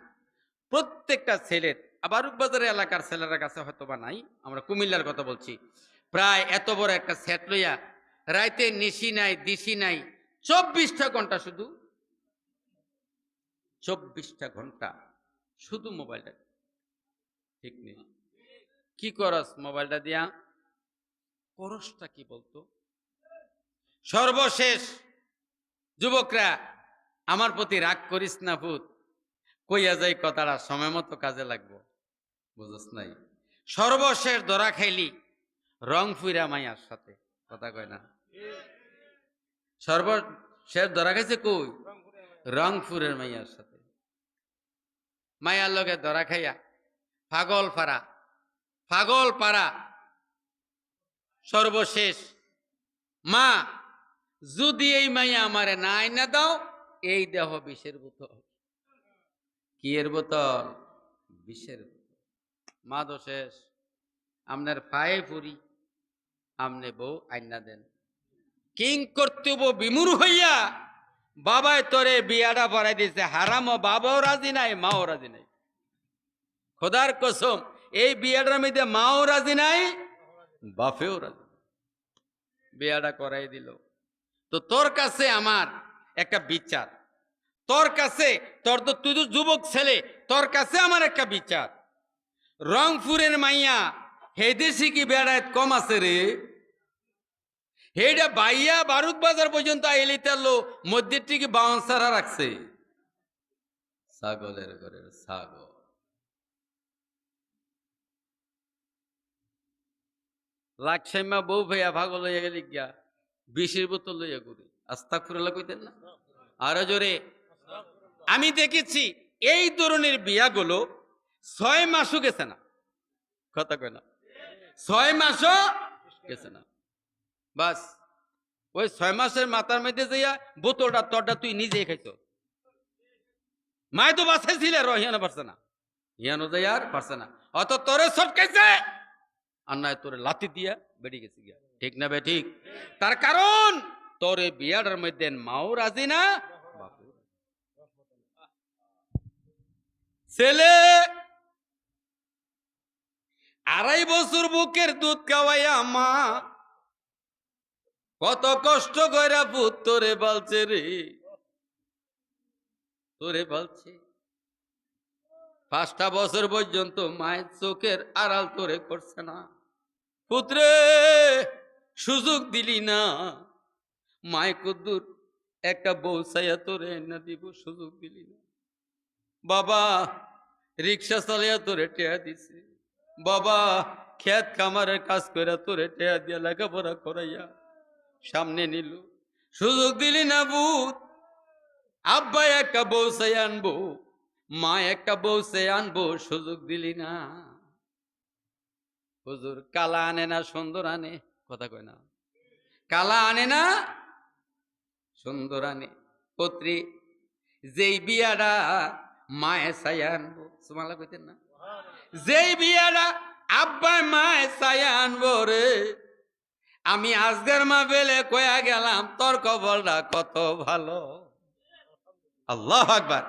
প্রত্যেকটা ছেলের, বারুক বাজারের এলাকার ছেলেরা কাছে হয়তো বা নাই, আমরা কুমিল্লার কথা বলছি, প্রায় এত বড় একটা সেট লইয়া রাইতে নিশি নাই দিশি নাই 24টা ঘন্টা, শুধু 24টা ঘন্টা শুধু মোবাইলটা, ঠিক নেই? কি করস মোবাইলটা দিয়া? করসটা কি বলতো? সর্বশেষ যুবকরা, আমার প্রতি রাগ করিস না ভূত, কইয়া যাই কথাটা সময় মতো কাজে লাগবো, বুঝস নাই? সর্বশেষ ধরা খাইলি রংপুরা মাইয়ার সাথে, কথা কয় না? সর্বশেষ ধরা খাইছে কই? রংপুরের মাইয়ার সাথে। মায়ার লগে ধরা খাইয়া পাগলপাড়া, পাগলপাড়া সর্বশেষ মা যদি এই মাইয়া আমারে না আইনা দাও, এই দেহ বিষের বোতল। কি এর বোতল? বিষের বোতল। মা তো শেষ, আপনার পায়ে পড়ি, আমনে বউ আইনা দেন। কিং কর্তব্য বিমূর হইয়া বাবায় তোরে বিয়াটা পড়াই দিছে, হারামও বাবাও রাজি নাই, মাও রাজি নাই। খোদার কসম, এই বিয়াটার মধ্যে মাও রাজি নাই, বাপেও রাজি। বিয়াটা করাই দিল। তো তোর কাছে আমার একটা বিচার, তোর কাছে, তোর তো তুই তো যুবক ছেলে, তোর কাছে আমার একটা বিচার। রংপুরের মাইয়া হেদেশি কি বেড়ায় কম আছে রে? হেডা বাইয়া বারুক বাজার পর্যন্ত আইলি তারলো মধ্যে টিকে বাউন্সারা রাখছে। ছাগলের ঘরের ছাগল। লাকসাইমা বউ ভাইয়া ভাগল হইয়া গেলি গিয়া বিষের বোতল লইয়া ঘুরি। আস্তাগফিরুল্লাহ কইতেন না? আরো জোরে। আমি দেখেছি এই ধরনের বিয়াগুলো 6 মাসও গেছে না। কথা কয় না? 6 মাসও গেছে না। বাস ওই 6 মাসের মাথার মধ্যে যাইয়া বোতলটা তোরটা তুই নিজেই খাইছো। মায় তো বাসায় ছিল, হিয়ানো পারছে না, হিয়ানো যাই আর পারছে না, অত তোরে ছটকাইছে আর নয় তোরে লাথি দিয়া বেরিয়ে গেছে গিয়া। ঠিক না বে ঠিক? তার কারণ তোরে বিয়াটার মধ্যে মাও রাজি না, বাপু। ছেলে 2.5 বছর বুকের দুধ খাওয়াইয়া মা কত কষ্ট কইরা পুত তোরে বলছে রে, তোরে বলছে। 5টা বছর পর্যন্ত মায়ের চোখের আড়াল তোরে করছে না। পুত্রে সুযোগ দিলি না, মায় কদ্দুর একটা বউ চাইয়া তোরে না দিব, সুযোগ দিলি না। বাবা রিক্সা চালিয়া তোরে টেয়া দিছে, বাবা খেত খামারের কাজ করে তোরে টেয়া দিয়া লেখাপড়া করাইয়া সামনে নিল, সুযোগ দিলি না বুত। আব্বা একটা বউ চাই আনবো, মা একটা বউ চাই আনবো, সুযোগ দিলি না। হুজুর কালা আনে না সুন্দর আনে? কথা কয় না? কালা আনে না সুন্দর আনে। পুত্রী যেই বিয়াটা মায়ে চাই আনবো, সুমালা কইতেন না? যেই বিয়াটা আব্বা মায়ে চাই আনবো রে, আমি আজকের মা বেলে কয়া গেলাম তোর কবলটা কত ভালো। আল্লাহু আকবার।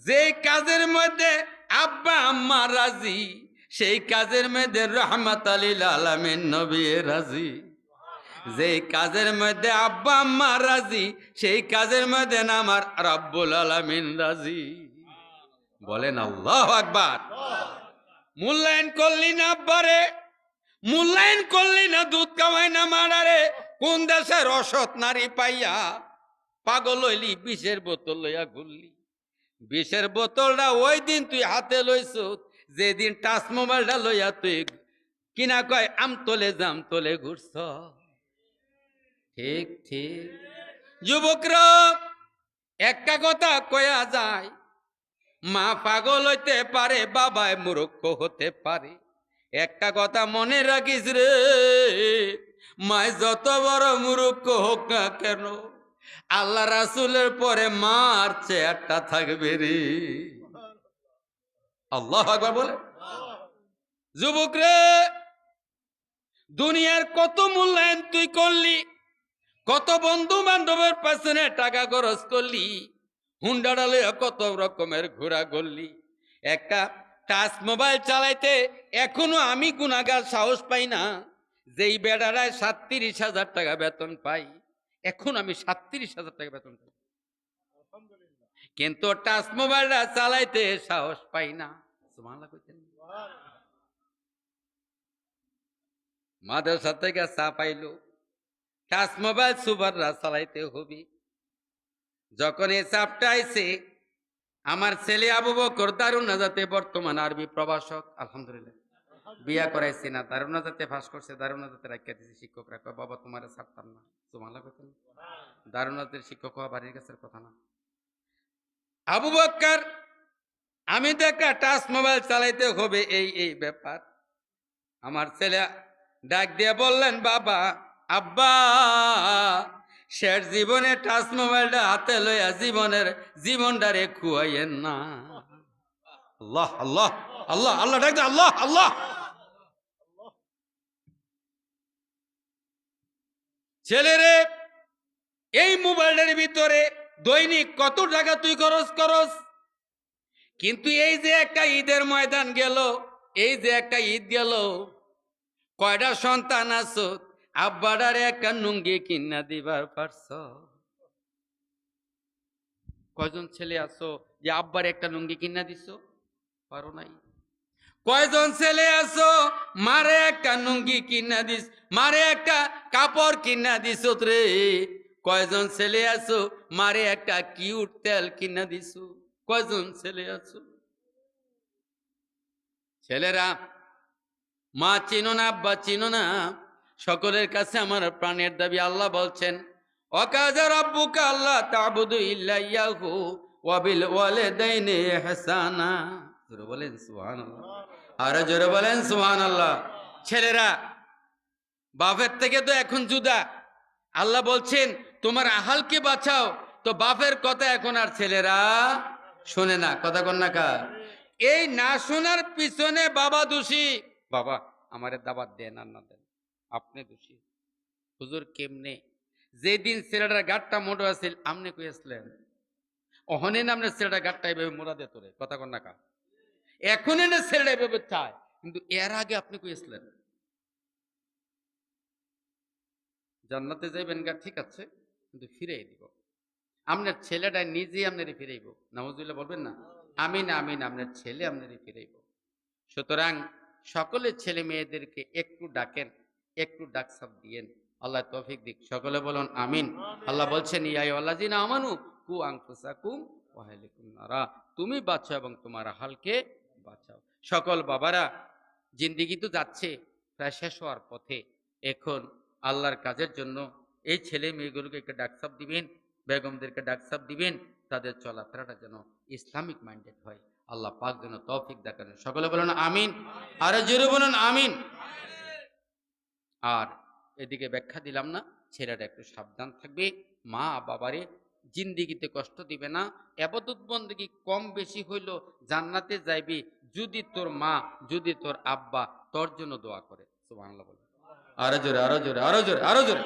যেই কাজের মধ্যে আব্বা আম্মা রাজি, সেই কাজের মধ্যে রহমাত লিল আলামিন নবী রাজি। যেই কাজের মধ্যে আব্বা আম্মা রাজি, সেই কাজের মধ্যে আমার রাব্বুল আলামিন রাজি। বলেন আল্লাহু আকবার। মূল্যায়ন করলি না আব্বারে, মূল্যায়ন করলি না দুধ কামাই না মারারে। কোন দেশের অসৎ নারী পাইয়া পাগল হইলি, বিষের বোতল লইয়া ঘুরলি। বিষের বোতলটা ওই দিন তুই হাতে লইছ যেদিন টাচ মোবাইলটা লইয়া তুই কিনা কয় আমতলে জামতলে ঘুরছ। ঠিক ঠিক। যুবকরা একটা কথা কয়া যায়, মা পাগল হইতে পারে, বাবায় মূর্খ হতে পারে। একটা কথা মনে রাখিস রে, মায় যত বড় মূর্খ হোক না কেন, আল্লাহ রাসূলের পরে মার চেয়ারটা থাকবে রে। আল্লাহু আকবার বলে। যুবক রে, দুনিয়ার কত মূল্যায়ন তুই করলি, কত বন্ধু বান্ধবের পেছনে টাকা খরচ করলি, হুন্ডা ডালে কত রকমের ঘোরা করলি। একটা টাচ মোবাইল চালাইতে এখনো আমি গুনাহগার সাহস পাই না। যেই বেড়ারায় 37,000 টাকা বেতন পাই, এখন আমি 37,000 টাকা বেতন পাই, কিন্তু টাচ মোবাইলটা চালাইতে সাহস পাই না। সুবহানাল্লাহ কইতেন। মাদ্রাসা থেকে চা পাইলো, টাচ মোবাইল সুপাররা চালাইতে হবি। যখন এই চাপটা আইছে, আমার ছেলে আবু বকর দারুন নাজাতে বর্তমান আরবি প্রভাষক, আলহামদুলিল্লাহ বিয়া করাইছি না, দারুন নাজাতে ফাঁস করছে, দারুন নাজাতে রাখিয়া দিয়েছে। শিক্ষকরা কয় বাবা তোমার ছাড়তাম না। সুবহানাল্লাহ কইতেন। দারুন নাজাতের শিক্ষক হওয়া বাড়ির কাছের কথা না। আবু বকর আমি তো একটা টাচ মোবাইল চালাইতে হবে, এই এই ব্যাপার। আমার ছেলে ডাক দিয়ে বললেন, বাবা, আব্বা, শেষ জীবনে টাচ মোবাইলটা হাতে লইয়া জীবনটারে খুয়াইয়েন না। আল্লাহ আল্লাহ আল্লাহ আল্লাহ, ডাক দে, আল্লাহ আল্লাহ। ছেলেরে, এই মোবাইলের ভিতরে দৈনিক কত টাকা তুই খরচ করস? কিন্তু এই যে একটা ঈদের ময়দান গেল, এই যে একটা ঈদ গেল, কয়টা সন্তান আছো, আব্বাডারে একটা লুঙ্গি কিনা দিবার পারছ? কয়জন ছেলে আছো যে আব্বার একটা লুঙ্গি কিনা দিছো? পারো নাই। কয়জন ছেলে আছো মারে একটা লুঙ্গি কিনা দিস, মারে একটা কাপড় কিনা দিছো রে? কয়জন ছেলে আছো মারে একটা কিউট তেল কিনা দিছো? কয়জন ছেলে আছো? ছেলেরা, মা চিনো না, আব্বা চিনো না, সকলের কাছে আমার প্রাণের দাবি। আল্লাহ বলছেন, ওয়াকাযা রাব্বুকা আল্লা তা'বুদু ইল্লা ইয়াহু ওয়া বিল ওয়ালিদাইনি ইহসানা। জোরে বলেন সুবহানাল্লাহ, আরো জোরে বলেন সুবহানাল্লাহ। ছেলেরা, বাপের থেকে তো এখন জুদা। আল্লাহ বলছেন, তোমার আহালকে বাঁচাও। তো বাপের কথা এখন আর ছেলেরা শোনে না। কথা কন না কা? এই না শোনার পিছনে বাবা দোষী। বাবা, আমারে দাবাত দেন আর না দেন, আপনি দোষী। হুজুর কেমনে? যেদিন ছেলেটার গাটটা মোটো আছিল, আমনে কইয়াছিলেন অহনে না আপনার ছেলেটার গাটটা এইভাবে মোড়া দে তোরে। কথা কন না কা? এখন এনে ছেলেটা এভাবে চায়, কিন্তু এর আগে আপনি কইয়াছিলেন জান্নাতে যাইবেন গা, ঠিক আছে, কিন্তু ফিরে দিব। আপনার ছেলেটা নিজেই আপনারে ফিরাইব। নাউজুবিল্লাহ বলবেন না? আমিন আমিন। আপনার ছেলে আপনারে ফিরাইব। সুতরাং সকলে ছেলে মেয়েদেরকে একটু ডাকেন, একটু ডাকসাপ দিয়েন। আল্লাহ তৌফিক দিক। সকলে বলুন আমিন। আল্লাহ বলছেন, ইয়া আইয়ুহাল্লাযীনা আমানু কু আনফুসাকুম ওয়া আহলিকুম নারা। তুমি বাঁচাও এবং তোমার আহালকে বাঁচাও। সকল বাবারা, জিন্দেগি তো যাচ্ছে প্রায় শেষ হওয়ার পথে। এখন আল্লাহর কাজের জন্য এই ছেলে মেয়েগুলোকে একটা ডাকসাপ দিবেন, বেগমদেরকে ডাকসাপ দিবেন, তাদের চলাফেরাটা যেন ইসলামিক মাইন্ডেড হয়। আল্লাহ পাক যেন তৌফিক দেখান। সকলে বলুন আমিন, আরো জোরে বলুন আমিন। আর এদিকে ব্যাখ্যা দিলাম না, ছেলেটা একটু সাবধান থাকবে, মা বাবারে জিন্দিগিতে কষ্ট দিবে না। ইবাদত বন্দেগী কম বেশি হইল জান্নাতে যাইবি যদি তোর মা, যদি তোর আব্বা তোর জন্য দোয়া করে। সুবহানাল্লাহ বলে। আরো জোরে, আরো জোরে, আরো জোরে, আরো জোরে।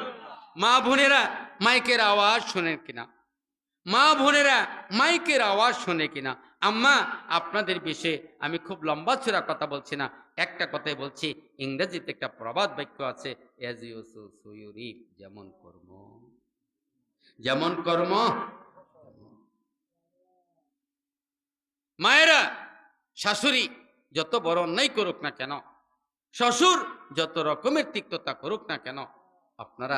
মা বোনেরা, মাইকের আওয়াজ শোনেন কিনা? মা বোনেরা, মাইকের আওয়াজ শোনে কিনা? আম্মা, আপনাদের বিষয়ে আমি খুব লম্বা চূড়া কথা বলছি না, একটা কথাই বলছি। ইংরেজিতে একটা প্রবাদ বাক্য আছে, as you sow so you reap. যেমন কর্ম, যেমন কর্ম। মায়েরা, শাশুড়ি যত বড় অন্যায় করুক না কেন, শ্বশুর যত রকমের তিক্ততা করুক না কেন, আপনারা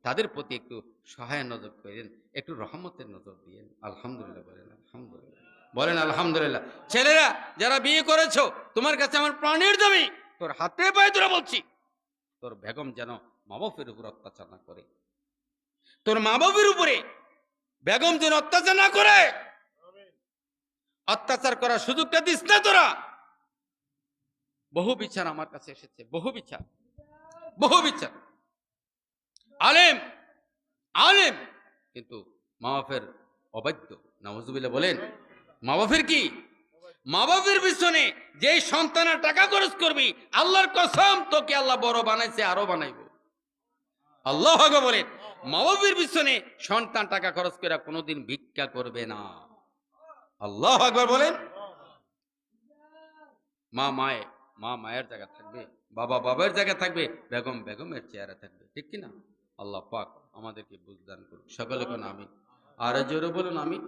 তাদের প্রতি একটু সহায় নজর করেন, একটু রহমতের নজর দিয়েন। আলহামদুলিল্লাহ বলেন, আলহামদুলিল্লাহ বলেন, আলহামদুলিল্লাহ। ছেলেরা যারা বিয়ে করেছো, তোমার কাছে আমার প্রাণের দাবি, তোর হাতে পায়ে ধরে বলছি, তোর বেগম যেন মা বাপের উপর অত্যাচার না করে। তোর মা বাপের উপরে বেগম যেন অত্যাচার না করে। অত্যাচার করার সুযোগটা দিস না তোরা। বহু বিচার আমার কাছে এসেছে, বহু বিচার, বহু বিচার। আলেম, আলেম, কিন্তু মা বাপের অবাধ্য। নাউজুবিল্লাহ বলেন। মা বাপের কি? মা বাপের পিছনে যে সন্তানের টাকা খরচ করবি, আল্লাহর কসম তোকে আল্লাহ বড় বানাইছে, আরো বানাইব। আল্লাহ বলেন, মা বাপের পিছনে সন্তান টাকা খরচ করে কোনোদিন ভিক্ষা করবে না। আল্লাহ আকবার বলেন। মা মায়ের জায়গা থাকবে, বাবা বাবার জায়গা থাকবে, বেগম বেগমের চেহারা থাকবে। ঠিক কিনা? আল্লাহ পাক আমাদেরকে বুঝদান করুন। সকলে কোন আমিন, আর জোরে বলুন আমিন।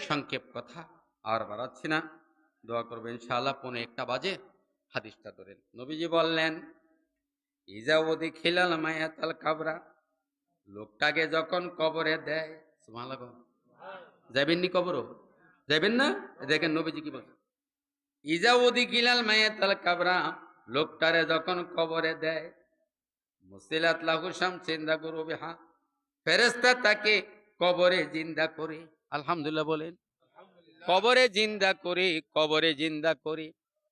সংক্ষেপ কথা আর বাড়াচ্ছি না, দোয়া করবেন ইনশাআল্লাহ। 1:45 বাজে। হাদিসটা ধরেন। নবীজি বললেন, ইজাউদি খিলাল মায়াতাল কাবরা, লোকটাকে যখন কবরে দেয়, সুবহানাল্লাহ, যাবেন নি কবরও? যাবেন না? দেখেন নবীজি কি বলছেন, ইজাউদি খিলাল মায়াতাল কাবরা, লোকটারে যখন কবরে দেয়, মুসিলাত লাহু শামসিন্দা গুরুবিহা, ফেরেশতা তাকে কবরে জিন্দা করে। আলহামদুলিল্লাহ বলেন। কবরে জিন্দা করি, কবরে জিন্দা করি।